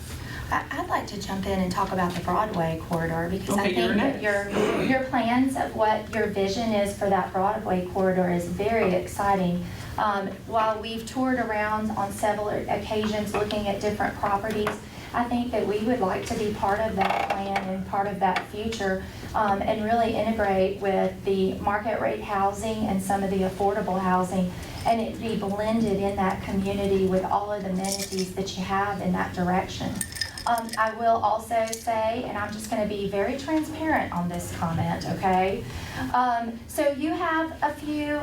I'd like to jump in and talk about the Broadway corridor, because
Okay,
I think that your plans of what your vision is for that Broadway corridor is very exciting. While we've toured around on several occasions looking at different properties, I think that we would like to be part of that plan and part of that future, and really integrate with the market rate housing and some of the affordable housing, and it be blended in that community with all of the amenities that you have in that direction. I will also say, and I'm just going to be very transparent on this comment, okay? So you have a few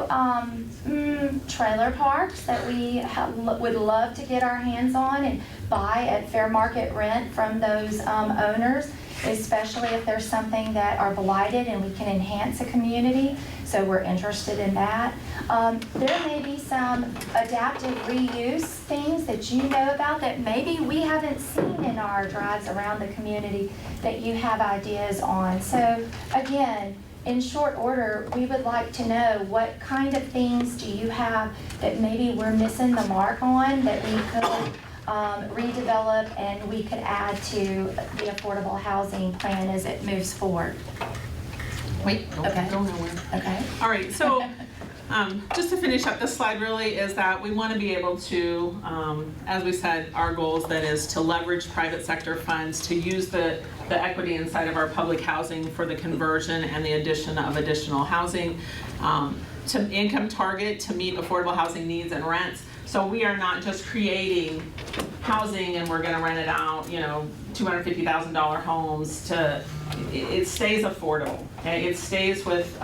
trailer parks that we would love to get our hands on and buy at fair market rent from those owners, especially if there's something that are blighted and we can enhance a community. So we're interested in that. There may be some adaptive reuse things that you know about that maybe we haven't seen in our drives around the community that you have ideas on. So again, in short order, we would like to know what kind of things do you have that maybe we're missing the mark on that we could redevelop and we could add to the affordable housing plan as it moves forward.
Wait,
Okay.
go nowhere.
Okay.
All right, so just to finish up this slide really is that we want to be able to, as we said, our goals that is to leverage private sector funds to use the equity inside of our public housing for the conversion and the addition of additional housing, to income target to meet affordable housing needs and rents. So we are not just creating housing and we're gonna rent it out, you know, $250,000 homes to, it stays affordable, okay? It stays with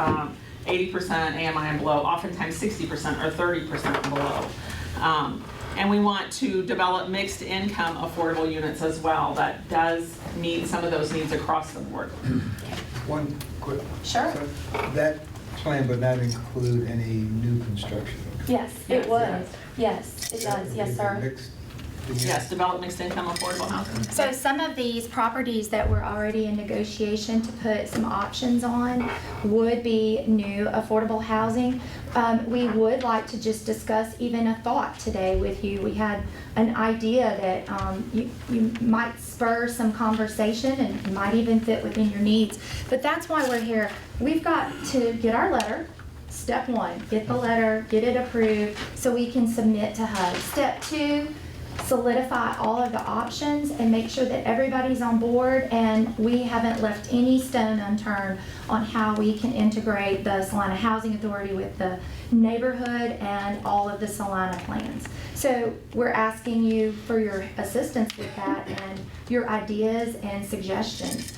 80% AMI and below, oftentimes 60% or 30% below. And we want to develop mixed income affordable units as well that does meet some of those needs across the board.
One quick.
Sure.
So that plan would not include any new construction?
Yes, it would. Yes, it does. Yes, sir.
Mixed?
Yes, develop mixed income affordable housing.
So some of these properties that were already in negotiation to put some options on would be new affordable housing. We would like to just discuss even a thought today with you. We had an idea that you might spur some conversation and might even fit within your needs. But that's why we're here. We've got to get our letter. Step one, get the letter, get it approved so we can submit to HUD. Step two, solidify all of the options and make sure that everybody's on board and we haven't left any stone unturned on how we can integrate the Salina Housing Authority with the neighborhood and all of the Salina plans. So we're asking you for your assistance with that and your ideas and suggestions.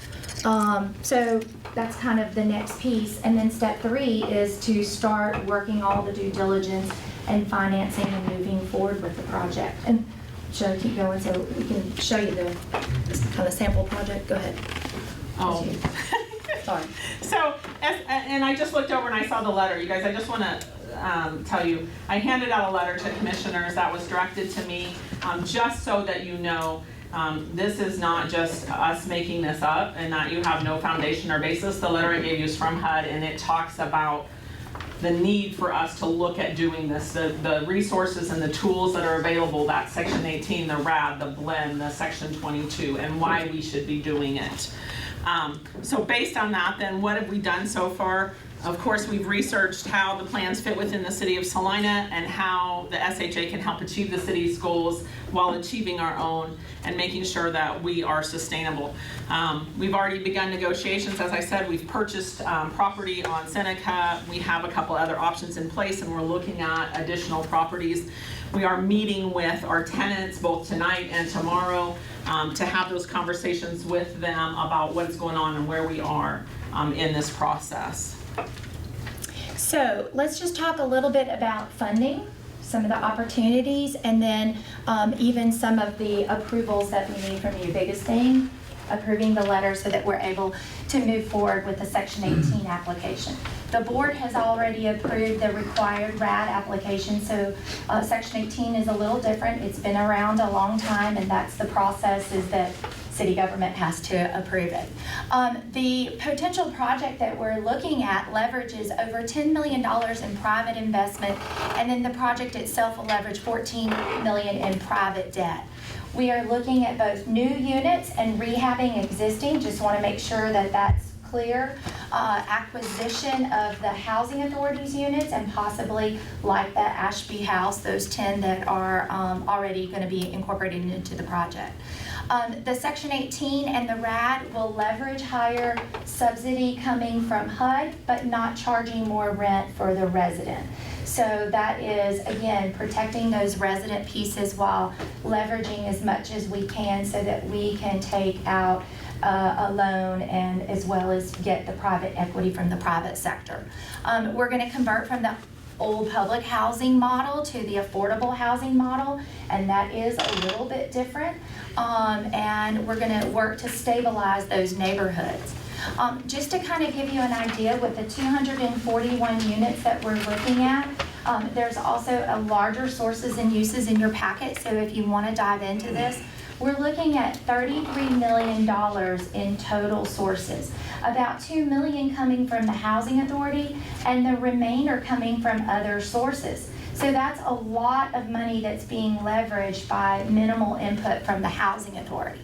So that's kind of the next piece. And then step three is to start working all the due diligence and financing and moving forward with the project. And should I keep going so we can show you the kind of sample project? Go ahead.
Oh.
Sorry.
So, and I just looked over and I saw the letter. You guys, I just want to tell you, I handed out a letter to commissioners that was directed to me, just so that you know, this is not just us making this up and that you have no foundation or basis. The letter I gave you is from HUD and it talks about the need for us to look at doing this, the resources and the tools that are available, that Section 18, the RAD, the blend, the Section 22, and why we should be doing it. So based on that, then what have we done so far? Of course, we've researched how the plans fit within the city of Salina and how the SHA can help achieve the city's goals while achieving our own and making sure that we are sustainable. We've already begun negotiations. As I said, we've purchased property on Seneca. We have a couple other options in place and we're looking at additional properties. We are meeting with our tenants both tonight and tomorrow to have those conversations with them about what's going on and where we are in this process.
So let's just talk a little bit about funding, some of the opportunities, and then even some of the approvals that we need from you. Biggest thing, approving the letter so that we're able to move forward with the Section 18 application. The board has already approved the required RAD application, so Section 18 is a little different. It's been around a long time, and that's the process is that city government has to approve it. The potential project that we're looking at leverages over $10 million in private investment, and then the project itself will leverage $14 million in private debt. We are looking at both new units and rehabbing existing. Just want to make sure that that's clear. acquisition of the housing authority's units and possibly like the Ashby House, those 10 that are already going to be incorporated into the project. The Section 18 and the RAD will leverage higher subsidy coming from HUD, but not charging more rent for the resident. So that is, again, protecting those resident pieces while leveraging as much as we can so that we can take out a loan and as well as get the private equity from the private sector. We're going to convert from the old public housing model to the affordable housing model, and that is a little bit different. And we're going to work to stabilize those neighborhoods. Just to kind of give you an idea with the 241 units that we're looking at, there's also a larger sources and uses in your packet, so if you want to dive into this, we're looking at $33 million in total sources. About $2 million coming from the housing authority and the remainder coming from other sources. So that's a lot of money that's being leveraged by minimal input from the housing authority.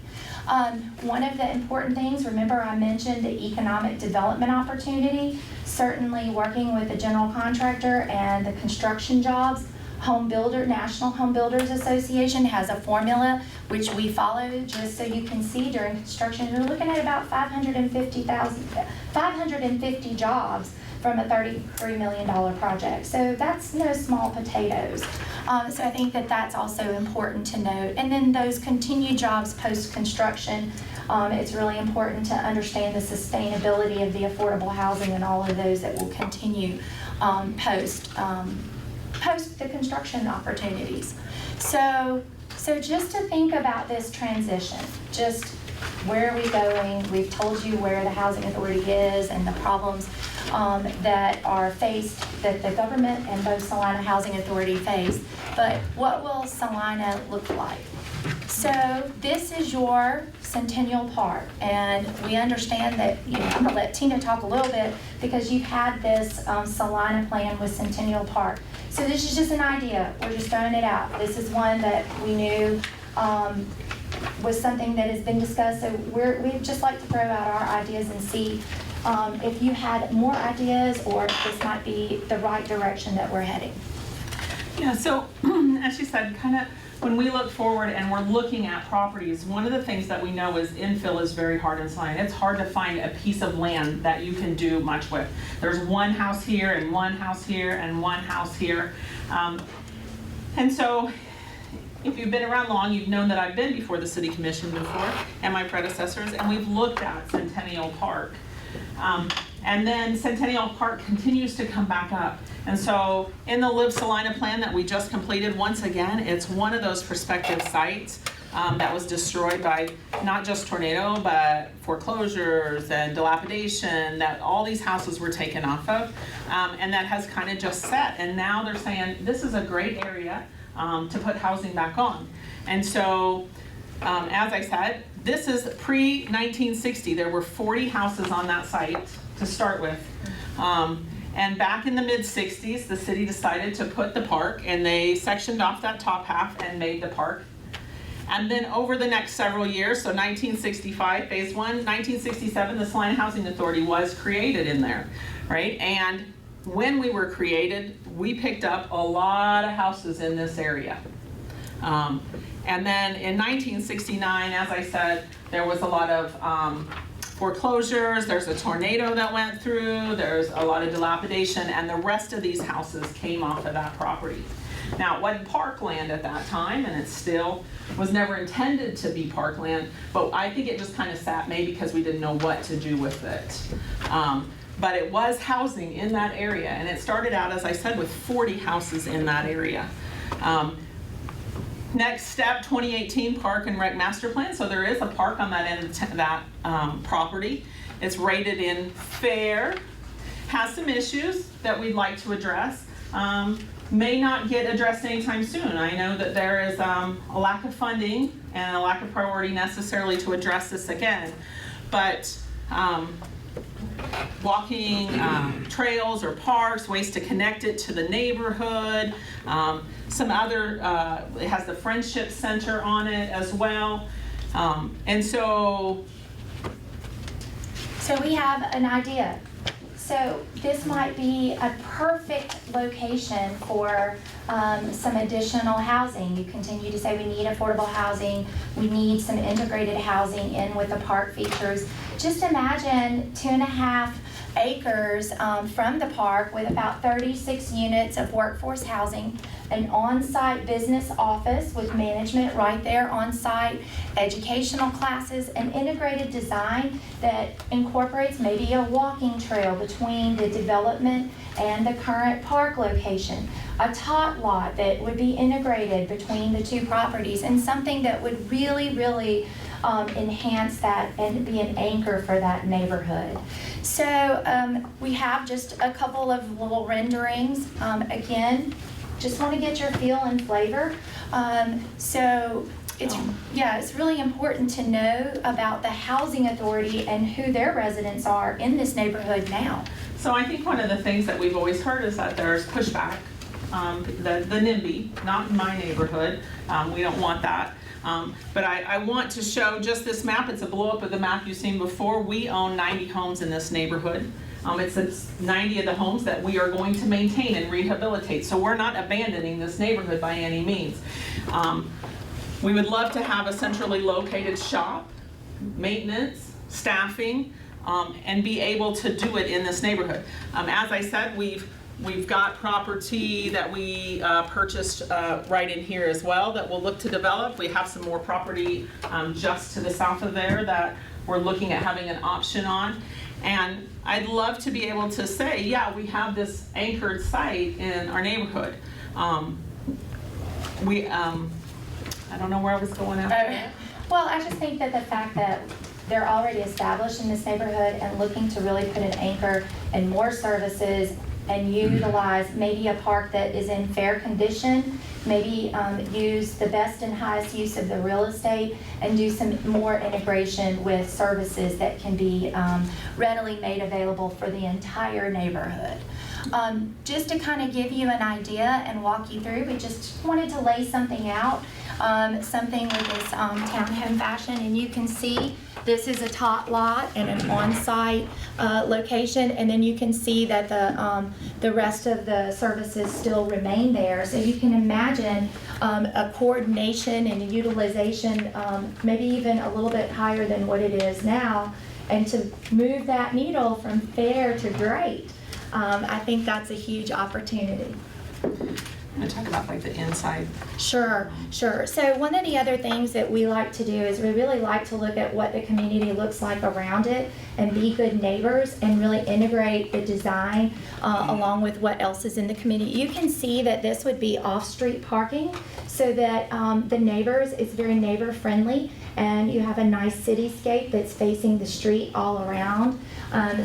One of the important things, remember I mentioned the economic development opportunity, certainly working with the general contractor and the construction jobs. National Home Builders Association has a formula which we follow just so you can see during construction. You're looking at about 550 jobs from a $33 million project. So that's no small potatoes. So I think that that's also important to note. And then those continued jobs post-construction, it's really important to understand the sustainability of the affordable housing and all of those that will continue post the construction opportunities. So just to think about this transition, just where are we going? We've told you where the housing authority is and the problems that are faced, that the government and both Salina Housing Authority face, but what will Salina look like? So this is your Centennial Park, and we understand that, I'm gonna let Tina talk a little bit because you've had this Salina plan with Centennial Park. So this is just an idea, we're just throwing it out. This is one that we knew was something that has been discussed, so we'd just like to throw out our ideas and see if you had more ideas or if this might be the right direction that we're heading.
Yeah, so as she said, kind of when we look forward and we're looking at properties, one of the things that we know is infill is very hard in Salina. It's hard to find a piece of land that you can do much with. There's one house here and one house here and one house here. And so if you've been around long, you've known that I've been before the City Commission before and my predecessors, and we've looked at Centennial Park. And then Centennial Park continues to come back up. And so in the Live Salina plan that we just completed, once again, it's one of those prospective sites that was destroyed by not just tornado, but foreclosures and dilapidation, that all these houses were taken off of, and that has kind of just set. And now they're saying this is a great area to put housing back on. And so, as I said, this is pre-1960. There were 40 houses on that site to start with. And back in the mid-60s, the city decided to put the park, and they sectioned off that top half and made the park. And then over the next several years, so 1965, phase one, 1967, the Salina Housing Authority was created in there, right? And when we were created, we picked up a lot of houses in this area. And then in 1969, as I said, there was a lot of foreclosures, there's a tornado that went through, there's a lot of dilapidation, and the rest of these houses came off of that property. Now, it wasn't parkland at that time, and it still was never intended to be parkland, but I think it just kind of sat maybe because we didn't know what to do with it. But it was housing in that area, and it started out, as I said, with 40 houses in that area. Next step, 2018 Park and Rec Master Plan. So there is a park on that end of that property. It's rated in fair, has some issues that we'd like to address. May not get addressed anytime soon. I know that there is a lack of funding and a lack of priority necessarily to address this again. But walking trails or parks, ways to connect it to the neighborhood, some other, it has the Friendship Center on it as well. And so
we have an idea. So this might be a perfect location for some additional housing. You continue to say we need affordable housing, we need some integrated housing in with the park features. Just imagine 2.5 acres from the park with about 36 units of workforce housing, an on-site business office with management right there on-site, educational classes, an integrated design that incorporates maybe a walking trail between the development and the current park location, a tot lot that would be integrated between the two properties, and something that would really enhance that and be an anchor for that neighborhood. So we have just a couple of little renderings. Again, just want to get your feel and flavor. So it's really important to know about the housing authority and who their residents are in this neighborhood now.
So I think one of the things that we've always heard is that there's pushback. The NIMBY, not in my neighborhood, we don't want that. But I want to show just this map. It's a blow up of the map you've seen before. We own 90 homes in this neighborhood. It's 90 of the homes that we are going to maintain and rehabilitate. So we're not abandoning this neighborhood by any means. We would love to have a centrally located shop, maintenance, staffing, and be able to do it in this neighborhood. As I said, we've got property that we purchased right in here as well that we'll look to develop. We have some more property just to the south of there that we're looking at having an option on. And I'd love to be able to say, yeah, we have this anchored site in our neighborhood. I don't know where I was going after that.
Well, I just think that the fact that they're already established in this neighborhood and looking to really put an anchor and more services and utilize maybe a park that is in fair condition, maybe use the best and highest use of the real estate and do some more integration with services that can be readily made available for the entire neighborhood. Just to kind of give you an idea and walk you through, we just wanted to lay something out, something with this townhome fashion, and you can see this is a tot lot and an on-site location, and then you can see that the rest of the services still remain there. So you can imagine a coordination and a utilization, maybe even a little bit higher than what it is now, and to move that needle from fair to great. I think that's a huge opportunity.
I'm going to talk about like the inside.
Sure. So one of the other things that we like to do is we really like to look at what the community looks like around it and be good neighbors and really integrate the design along with what else is in the community. You can see that this would be off-street parking so that the neighbors, it's very neighbor friendly, and you have a nice cityscape that's facing the street all around.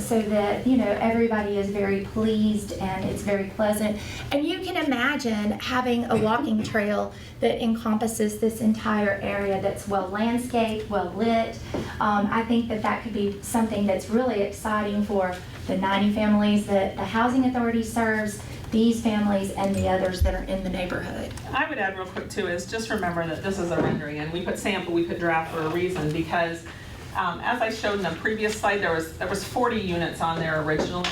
So that, everybody is very pleased and it's very pleasant. And you can imagine having a walking trail that encompasses this entire area that's well landscaped, well lit. I think that could be something that's really exciting for the 90 families that the Housing Authority serves, these families, and the others that are in the neighborhood.
I would add real quick too is just remember that this is a rendering, and we put sample, we put draft for a reason, because as I showed in the previous slide, there was 40 units on there originally,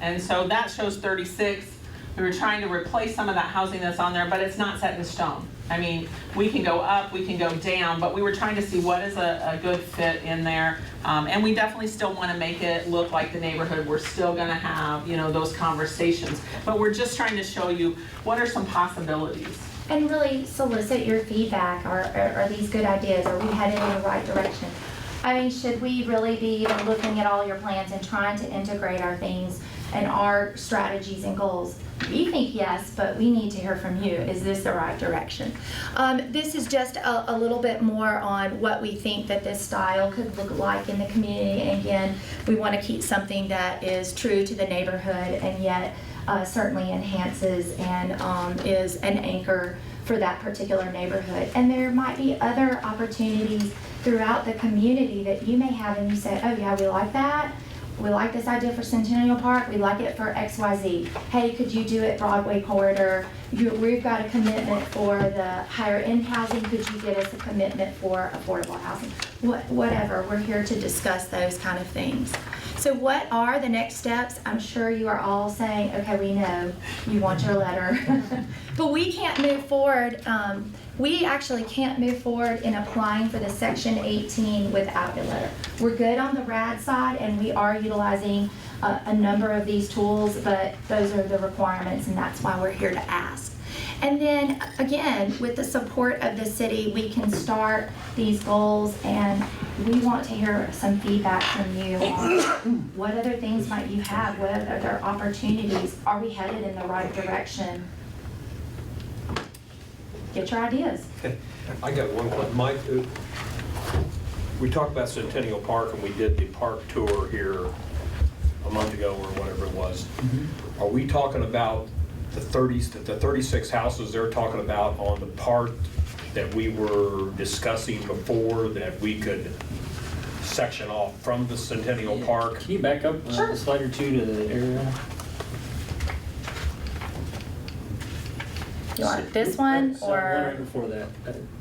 and so that shows 36. We were trying to replace some of that housing that's on there, but it's not set in stone. I mean, we can go up, we can go down, but we were trying to see what is a good fit in there, and we definitely still want to make it look like the neighborhood. We're still going to have, those conversations, but we're just trying to show you what are some possibilities.
And really solicit your feedback. Are these good ideas? Are we headed in the right direction? I mean, should we really be even looking at all your plans and trying to integrate our things and our strategies and goals? We think yes, but we need to hear from you. Is this the right direction? This is just a little bit more on what we think that this style could look like in the community. And again, we want to keep something that is true to the neighborhood and yet certainly enhances and is an anchor for that particular neighborhood. And there might be other opportunities throughout the community that you may have and you say, oh yeah, we like that. we like this idea for Centennial Park, we like it for XYZ. Hey, could you do it Broadway Corridor? We've got a commitment for the higher end housing, could you get us a commitment for affordable housing? Whatever, we're here to discuss those kind of things. So what are the next steps? I'm sure you are all saying, okay, we know, you want your letter. But we can't move forward, we actually can't move forward in applying for the Section 18 without a letter. We're good on the RAD side, and we are utilizing a number of these tools, but those are the requirements, and that's why we're here to ask. And then, again, with the support of the city, we can start these goals, and we want to hear some feedback from you on what other things might you have, what other opportunities, are we headed in the right direction? Get your ideas.
I got one question. Mike, we talked about Centennial Park and we did the park tour here a month ago or whatever it was. Are we talking about the 36 houses they're talking about on the part that we were discussing before that we could section off from the Centennial Park?
Can you back up a slide or two to the area?
You want this one,
One right
or?
before that,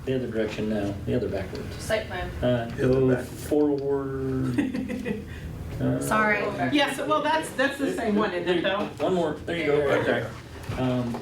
the other direction now, the other backwards.
Site plan.
Go forward.
Sorry.
Yes, well, that's the same one, isn't it, though?
One more, there you go.
Okay.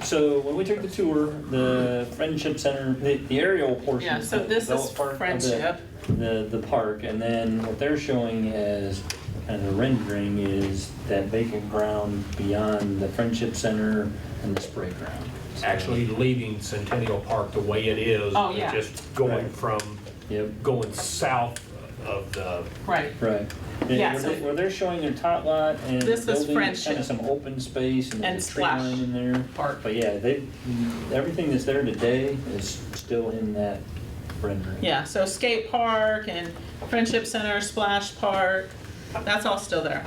So when we took the tour, the Friendship Center, the aerial portion.
Yeah, so
of the
this is
developed part of
Friendship.
The park, and then what they're showing as kind of the rendering is that vacant ground beyond the Friendship Center and the spray ground. So-
Actually leaving Centennial Park the way it is.
Oh, yeah.
Just going
Right.
from,
Yep,
going south of the,
Right.
right.
Yeah,
Where
so-
where they're showing their tot lot and
This is
building
Friendship.
kind of some open space and
And
there's a tree
Splash
line in there.
Park.
But yeah, everything that's there today is still in that rendering.
Yeah, so skate park and Friendship Center, Splash Park, that's all still there.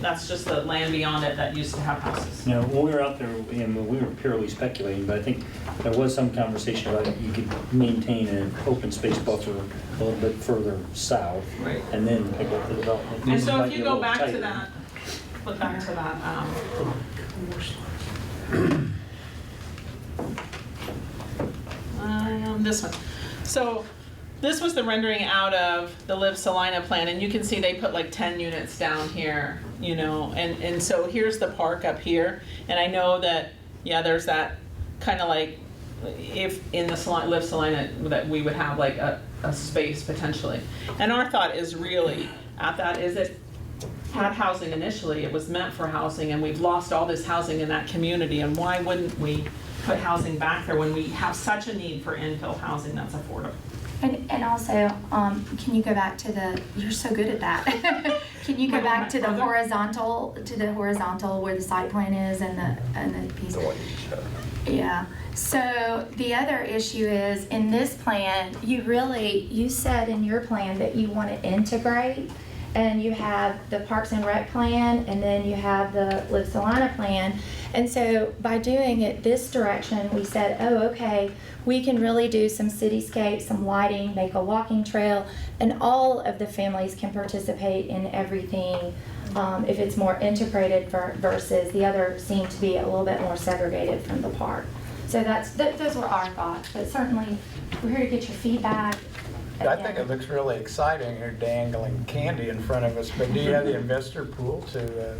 That's just the land beyond it that used to have houses.
You know, when we were out there, we were purely speculating, but I think there was some conversation about you could maintain an open space buffer a little bit further south.
Right.
And then pick up the development.
And so
Might
if
be
you
a
go
little
back to
tighter.
that, flip back to that, this one. So this was the rendering out of the Live Salina plan, and you can see they put like 10 units down here, you know, and so here's the park up here, and I know that, yeah, there's that kind of like, if in the Live Salina, that we would have like a space potentially. And our thought is really at that is it had housing initially, it was meant for housing, and we've lost all this housing in that community, and why wouldn't we put housing back there when we have such a need for infill housing that's affordable?
And also, can you go back to the, you're so good at that. Can you go back to the horizontal, where the site plan is and the piece? Yeah, so the other issue is, in this plan, you said in your plan that you want to integrate, and you have the Parks and Rec plan, and then you have the Live Salina plan. And so by doing it this direction, we said, oh, okay, we can really do some cityscape, some lighting, make a walking trail, and all of the families can participate in everything if it's more integrated versus the other seem to be a little bit more segregated from the park. So those were our thoughts, but certainly we're here to get your feedback.
I think it looks really exciting, you're dangling candy in front of us, but do you have the investor pool to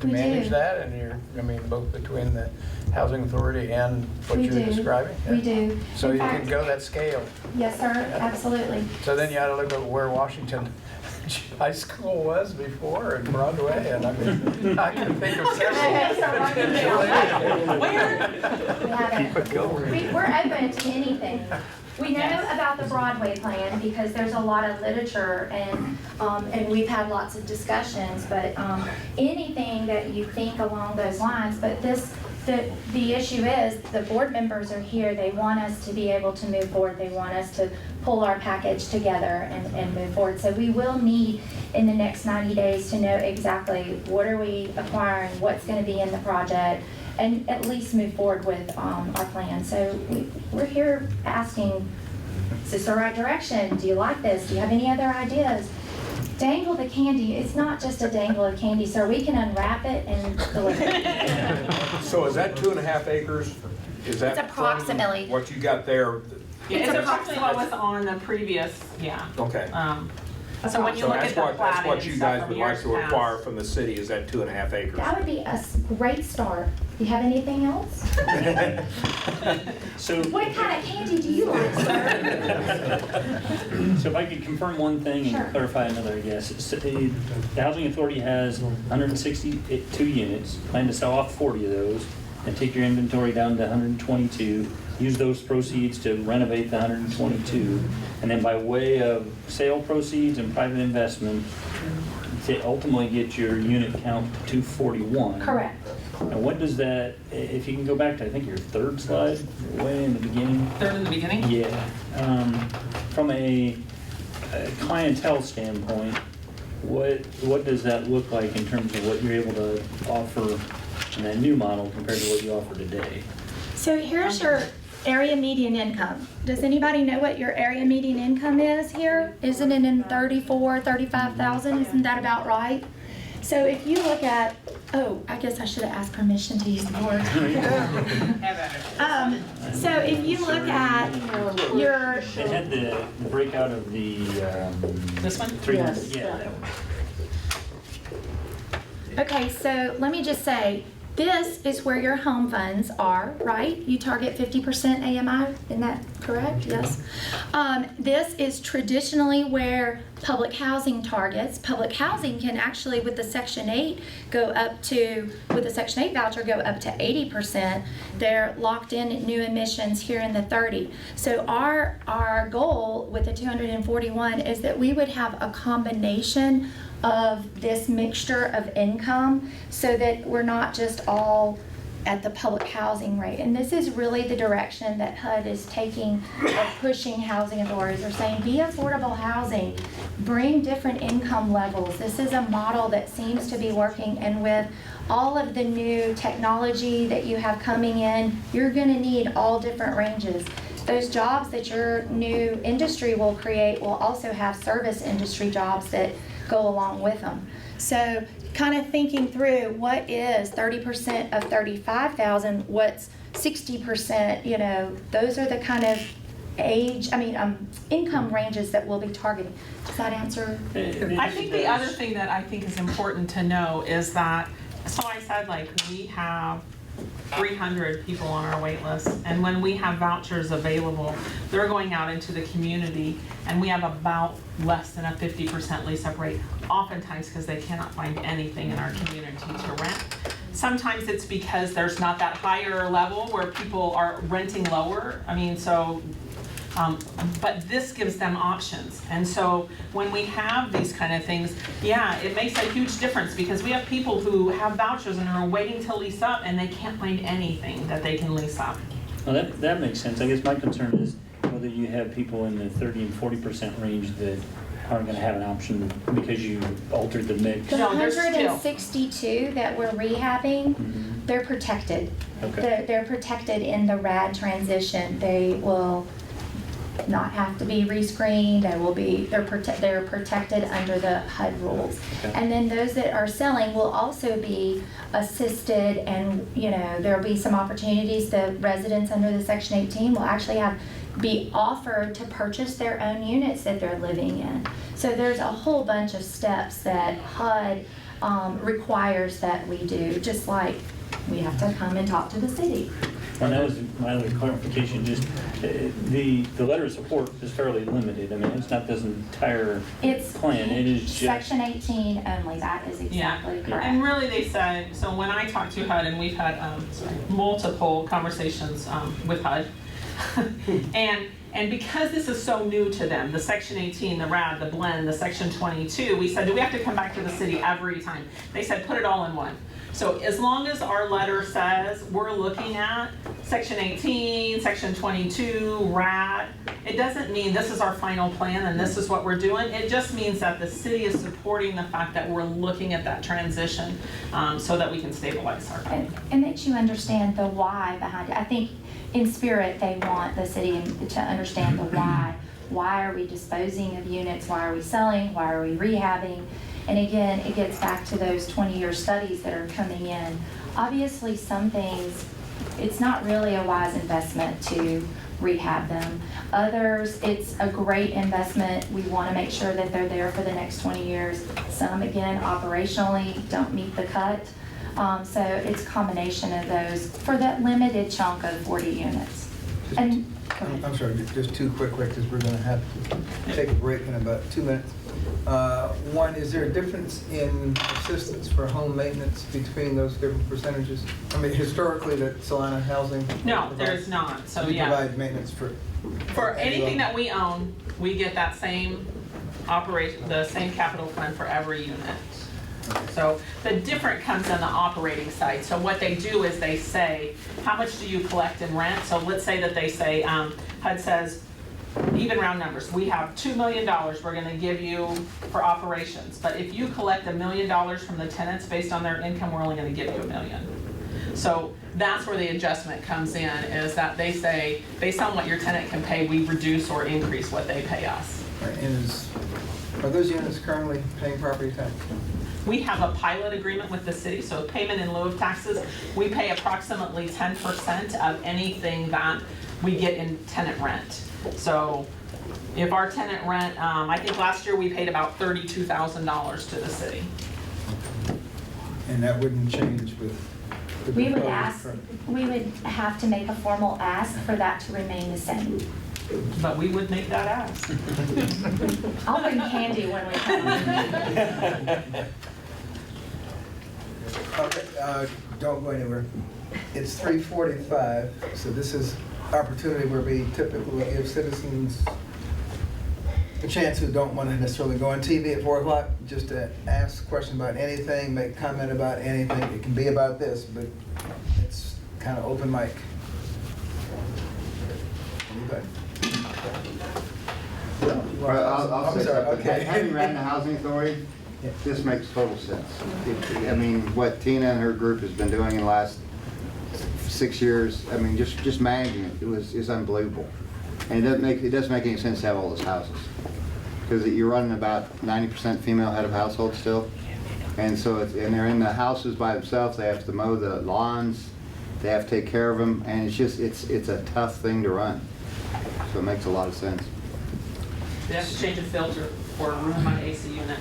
We
manage
do.
that? And both between the housing authority and what
We
you're
do.
describing?
We do.
So
In
you
fact-
can go that scale.
Yes, sir, absolutely.
So then you ought to look at where Washington High School was before and Broadway, and I can think of several.
We're open to anything. We know about the Broadway plan because there's a lot of literature and we've had lots of discussions, but anything that you think along those lines, but the issue is the board members are here, they want us to be able to move forward, they want us to pull our package together and move forward. So we will need in the next 90 days to know exactly what are we acquiring, what's going to be in the project, and at least move forward with our plan. So we're here asking, is this the right direction? Do you like this? Do you have any other ideas? dangle the candy, it's not just a dangle of candy, sir. We can unwrap it and deliver it.
So is that 2.5 acres? Is that
It's approximately.
from what you got there?
Yeah,
It's
it's
a
approximately what was on the previous, yeah.
Okay.
So when you
So
look at
that's
the
what
platting and
you
stuff
guys
from
would like
years
to acquire
past.
from the city, is that 2.5 acres?
That would be a great start. Do you have anything else?
So,
What kind of candy do you like, sir?
so if I could confirm one thing
Sure.
and clarify another, I guess. So the Housing Authority has 162 units, plan to sell off 40 of those, and take your inventory down to 122, use those proceeds to renovate the 122, and then by way of sale proceeds and private investment, to ultimately get your unit count to 241.
Correct.
And what does that, if you can go back to, I think, your third slide, way in the beginning?
Third in the beginning?
Yeah. From a clientele standpoint, what does that look like in terms of what you're able to offer in that new model compared to what you offer today?
So here's your area median income. Does anybody know what your area median income is here? Isn't it in 34, 35,000? Isn't that about right? So if you look at, oh, I guess I should have asked permission to use the board. So if you look at your,
It had the breakout of the
This one?
300, yeah, that one.
okay, so let me just say, this is where your home funds are, right? You target 50% AMI, isn't that correct? Yes. This is traditionally where public housing targets. Public housing can actually, with the Section 8, go up to, with the Section 8 voucher, go up to 80%. They're locked in at new emissions here in the 30. So our goal with the 241 is that we would have a combination of this mixture of income so that we're not just all at the public housing rate. And this is really the direction that HUD is taking of pushing housing authorities. They're saying be affordable housing, bring different income levels. This is a model that seems to be working, and with all of the new technology that you have coming in, you're gonna need all different ranges. Those jobs that your new industry will create will also have service industry jobs that go along with them. So kind of thinking through what is 30% of 35,000, what's 60%, you know, those are the kind of income ranges that we'll be targeting. Does that answer?
I think the other thing that I think is important to know is that, so I said, like, we have 300 people on our wait list, and when we have vouchers available, they're going out into the community, and we have about less than a 50% lease-up rate, oftentimes because they cannot find anything in our community to rent. Sometimes it's because there's not that higher level where people are renting lower. I mean, so but this gives them options. And so when we have these kind of things, yeah, it makes a huge difference, because we have people who have vouchers and are waiting to lease up, and they can't find anything that they can lease up.
Well, that makes sense. I guess my concern is whether you have people in the 30 and 40% range that aren't going to have an option because you altered the mix.
The
No, there's still-
162 that we're rehabbing, they're protected.
Okay.
They're protected in the RAD transition. They will not have to be rescreened. They're protected under the HUD rules.
Okay.
And then those that are selling will also be assisted, and you know, there'll be some opportunities. The residents under the Section 18 will actually be offered to purchase their own units that they're living in. So there's a whole bunch of steps that HUD requires that we do, just like we have to come and talk to the city.
And that was my other clarification, just the letter of support is fairly limited. I mean, it's not this entire
It's
plan, it is just.
Section 18 only, that is exactly correct.
And really they said, so when I talked to HUD, and we've had multiple conversations with HUD, and because this is so new to them, the Section 18, the RAD, the blend, the Section 22, we said, do we have to come back to the city every time? They said, put it all in one. So as long as our letter says we're looking at Section 18, Section 22, RAD, it doesn't mean this is our final plan and this is what we're doing. It just means that the city is supporting the fact that we're looking at that transition so that we can stabilize our.
And that you understand the why behind it. I think in spirit, they want the city to understand the why why are we disposing of units? Why are we selling? Why are we rehabbing? And again, it gets back to those 20-year studies that are coming in. Obviously, some things, it's not really a wise investment to rehab them. Others, it's a great investment. We want to make sure that they're there for the next 20 years. Some, again, operationally don't meet the cut. So it's a combination of those for that limited chunk of 40 units. And
I'm sorry, just two quick, because we're gonna have to take a break in about 2 minutes. One, is there a difference in assistance for home maintenance between those different percentages? I mean, historically, that Salina Housing?
No, there's not, so
We
yeah.
provide maintenance for?
For anything that we own, we get that same operation, the same capital fund for every unit. So the difference comes in the operating side. So what they do is they say, how much do you collect in rent? So let's say that they say, HUD says, even round numbers, we have $2 million we're gonna give you for operations. But if you collect $1 million from the tenants based on their income, we're only gonna give you $1 million. So that's where the adjustment comes in, is that they say, based on what your tenant can pay, we reduce or increase what they pay us.
And are those units currently paying property tax?
We have a pilot agreement with the city, so payment in lieu of taxes, we pay approximately 10% of anything that we get in tenant rent. So if our tenant rent, I think last year we paid about $32,000 to the city.
And that wouldn't change with the
we would
proposed
ask,
permit?
we would have to make a formal ask for that to remain the same.
But we would make that ask.
I'll bring candy when we come.
Okay, don't go anywhere. It's 3:45, so this is opportunity where we typically give citizens a chance who don't want to necessarily go on TV at 4 o'clock, just to ask questions about anything, make comment about anything. It can be about this, but it's kind of open mic. Anybody?
I'll
I'm
say
sorry,
something.
okay.
Having ran the housing authority,
Yeah.
this makes total sense. I mean, what Tina and her group has been doing in the last 6 years, I mean, just managing it, is unbelievable. And it doesn't make any sense to have all those houses. Because you're running about 90% female head of household still. And so, and they're in the houses by themselves, they have to mow the lawns, they have to take care of them, and it's a tough thing to run. So it makes a lot of sense.
They have to change a filter for a room on AC unit.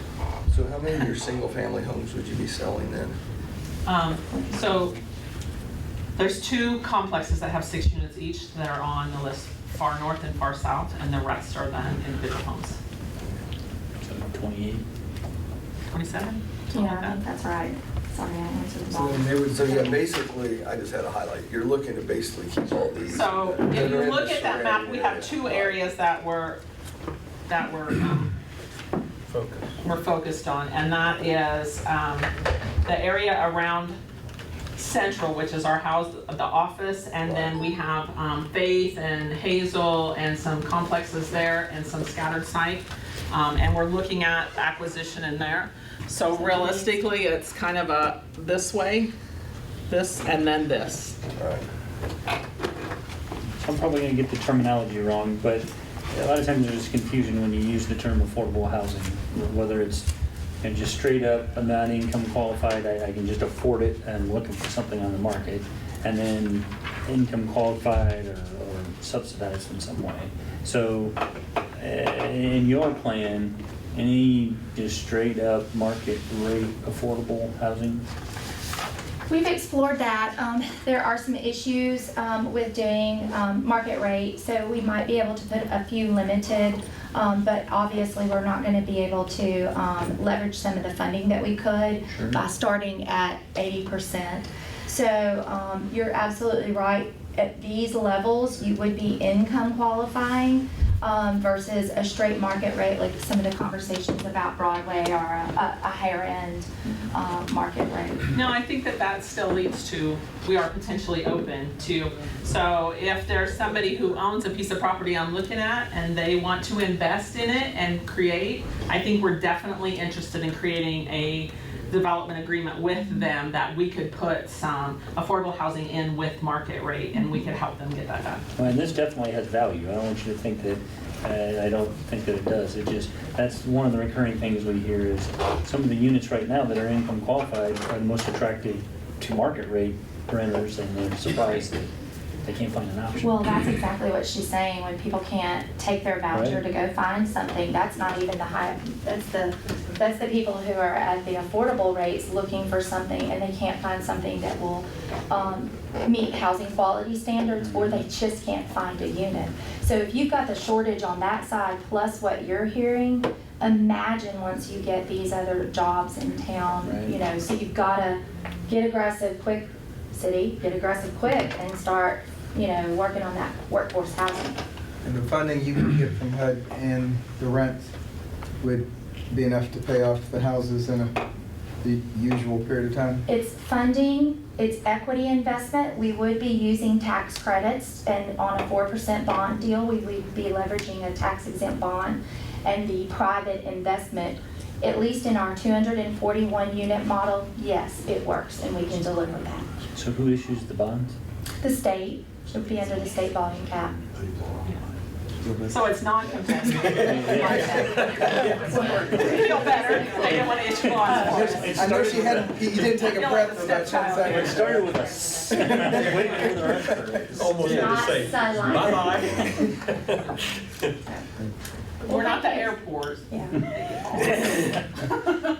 So how many of your single-family homes would you be selling then?
So there's 2 complexes that have 6 units each that are on the list, far north and far south, and the rest are then individual homes.
So 28.
27?
Yeah, I think that's right. Sorry, I answered the
So
wrong.
then they would.
So yeah, basically, I just had a highlight. You're looking to basically keep all these.
So
that
if
are
you
in
look
the
at that map, we have
surrounding
2
area.
areas that we're focused on, and that is the area around Central, which is our house, the office, and then we have Faith and Hazel and some complexes there and some scattered site, and we're looking at acquisition in there. So realistically, it's kind of a this way, this, and then this.
Right.
I'm probably going to get the terminology wrong, but a lot of times there's confusion when you use the term affordable housing, whether it's just straight up, I'm not income qualified, I can just afford it, and I'm looking for something on the market, and then income qualified or subsidized in some way. So in your plan, any just straight up market rate affordable housing?
We've explored that. There are some issues with doing market rate, so we might be able to put a few limited, but obviously we're not going to be able to leverage some of the funding that we could by starting at 80%. So you're absolutely right. At these levels, you would be income qualifying versus a straight market rate, like some of the conversations about Broadway or a higher end market rate.
No, I think that still leads to, we are potentially open to, so if there's somebody who owns a piece of property I'm looking at and they want to invest in it and create, I think we're definitely interested in creating development agreement with them that we could put some affordable housing in with market rate, and we could help them get that done.
Well, and this definitely has value. I don't want you to think that, I don't think that it does. It just, that's one of the recurring things we hear is some of the units right now that are income qualified are the most attractive to market rate renters, and they're surprised that they can't find an option.
Well, that's exactly what she's saying, when people can't take their voucher
Right.
to go find something, that's not even the high, that's the people who are at the affordable rates looking for something and they can't find something that will meet housing quality standards, or they just can't find a unit. So if you've got the shortage on that side plus what you're hearing, imagine once you get these other jobs in town,
Right.
you know, so you've gotta get aggressive quick, city, get aggressive quick and start, you know, working on that workforce housing.
And the funding you can get from HUD and the rents would be enough to pay off the houses in the usual period of time?
It's funding, it's equity investment. We would be using tax credits, and on a 4% bond deal, we would be leveraging a tax exempt bond, and the private investment, at least in our 241 unit model, yes, it works and we can deliver that.
So who issues the bonds?
The state would be under the state volume cap.
So it's non-competitive. Feel better, they didn't want to issue bonds for us.
I know you didn't take a breath for about 10
It
seconds.
started with us. Wait to hear the rest of it.
Almost had to
Not
say,
Salina.
bye-bye.
We're not the airport.
Yeah.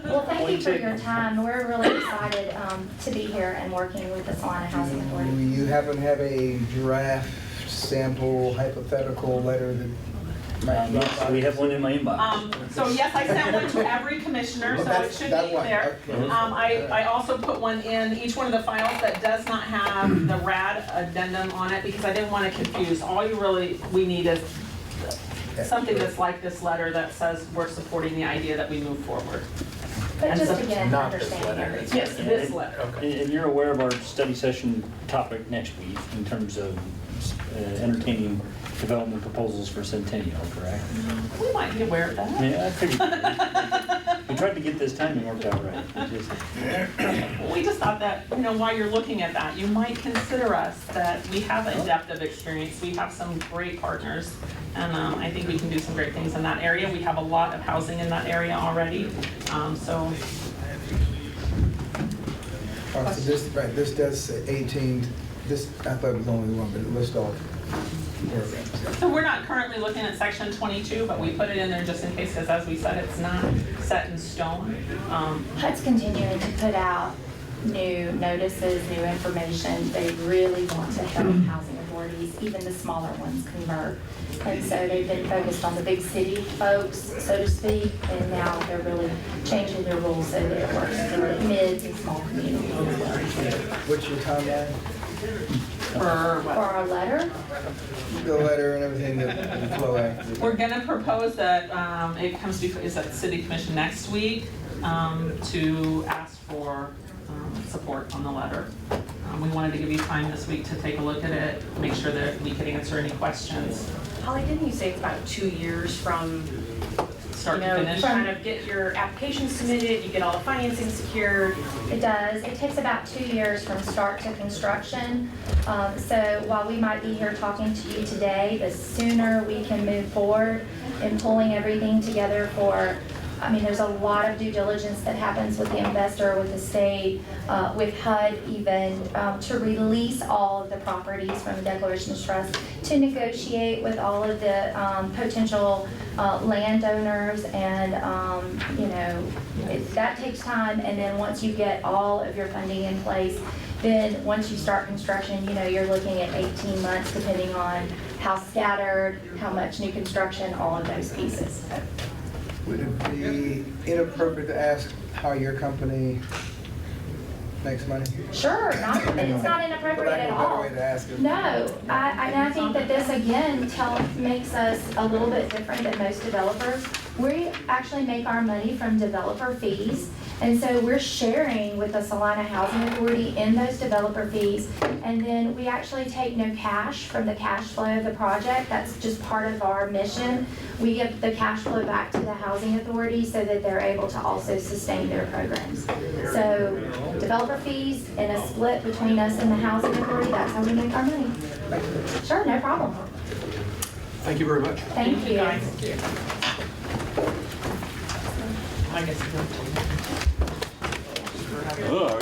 Well, thank you for your time. We're really excited to be here and working with the Salina Housing
Do
Authority.
you happen to have a draft sample hypothetical letter that might be?
Yes, we have one in my inbox.
So yes, I sent one to every commissioner, so it should
That
be
one,
there.
okay.
I also put one in each one of the files that does not have the RAD addendum on it, because I didn't want to confuse. All we need is something that's like this letter that says we're supporting the idea that we move forward.
But just to get an
Not this
understanding
letter.
of it.
Yes, this letter.
And you're aware of our study session topic next week in terms of entertaining development proposals for Centennial, correct?
We might be aware of that.
Yeah, I figured. We tried to get this timing worked out right. It just-
We just thought that, while you're looking at that, you might consider us, that we have a depth of experience. We have some great partners, and I think we can do some great things in that area. We have a lot of housing in that area already, so.
So this does say 18, this, I thought it was only one, but it lists all programs.
So we're not currently looking at section 22, but we put it in there just in case, because as we said, it's not set in stone.
HUD's continuing to put out new notices, new information. They really want to help housing authorities, even the smaller ones, convert. And so they've been focused on the big city folks, so to speak, and now they're really changing their rules so that it works for mids and small communities as well.
What's your timeline?
For
For our letter,
The letter and everything that will flow after.
We're gonna propose that it comes before, is that city commission next week, to ask for support on the letter. We wanted to give you time this week to take a look at it, make sure that we could answer any questions,
Holly, didn't you say it's about 2 years from,
start to
you
finish.
kind of get your application submitted, you get all the financing secured?
it does. It takes about 2 years from start to construction. So while we might be here talking to you today, the sooner we can move forward in pulling everything together for, there's a lot of due diligence that happens with the investor, with the state, with HUD even, to release all of the properties from the Declaration of Trust, to negotiate with all of the potential landowners, and that takes time. And then once you get all of your funding in place, then once you start construction, you're looking at 18 months, depending on how scattered, how much new construction, all of those pieces.
Would it be inappropriate to ask how your company makes money?
Sure, it's not inappropriate at all.
For lack of a better way to ask it.
No, I think that this again makes us a little bit different than most developers. We actually make our money from developer fees, And so we're sharing with the Salina Housing Authority in those developer fees. And then we actually take no cash from the cash flow of the project. That's just part of our mission. We give the cash flow back to the Housing Authority so that they're able to also sustain their programs. So developer fees and a split between us and the Housing Authority, that's how we make our money. Sure, no problem.
Thank you very much.
Thank you.
guys. I guess.
Oh,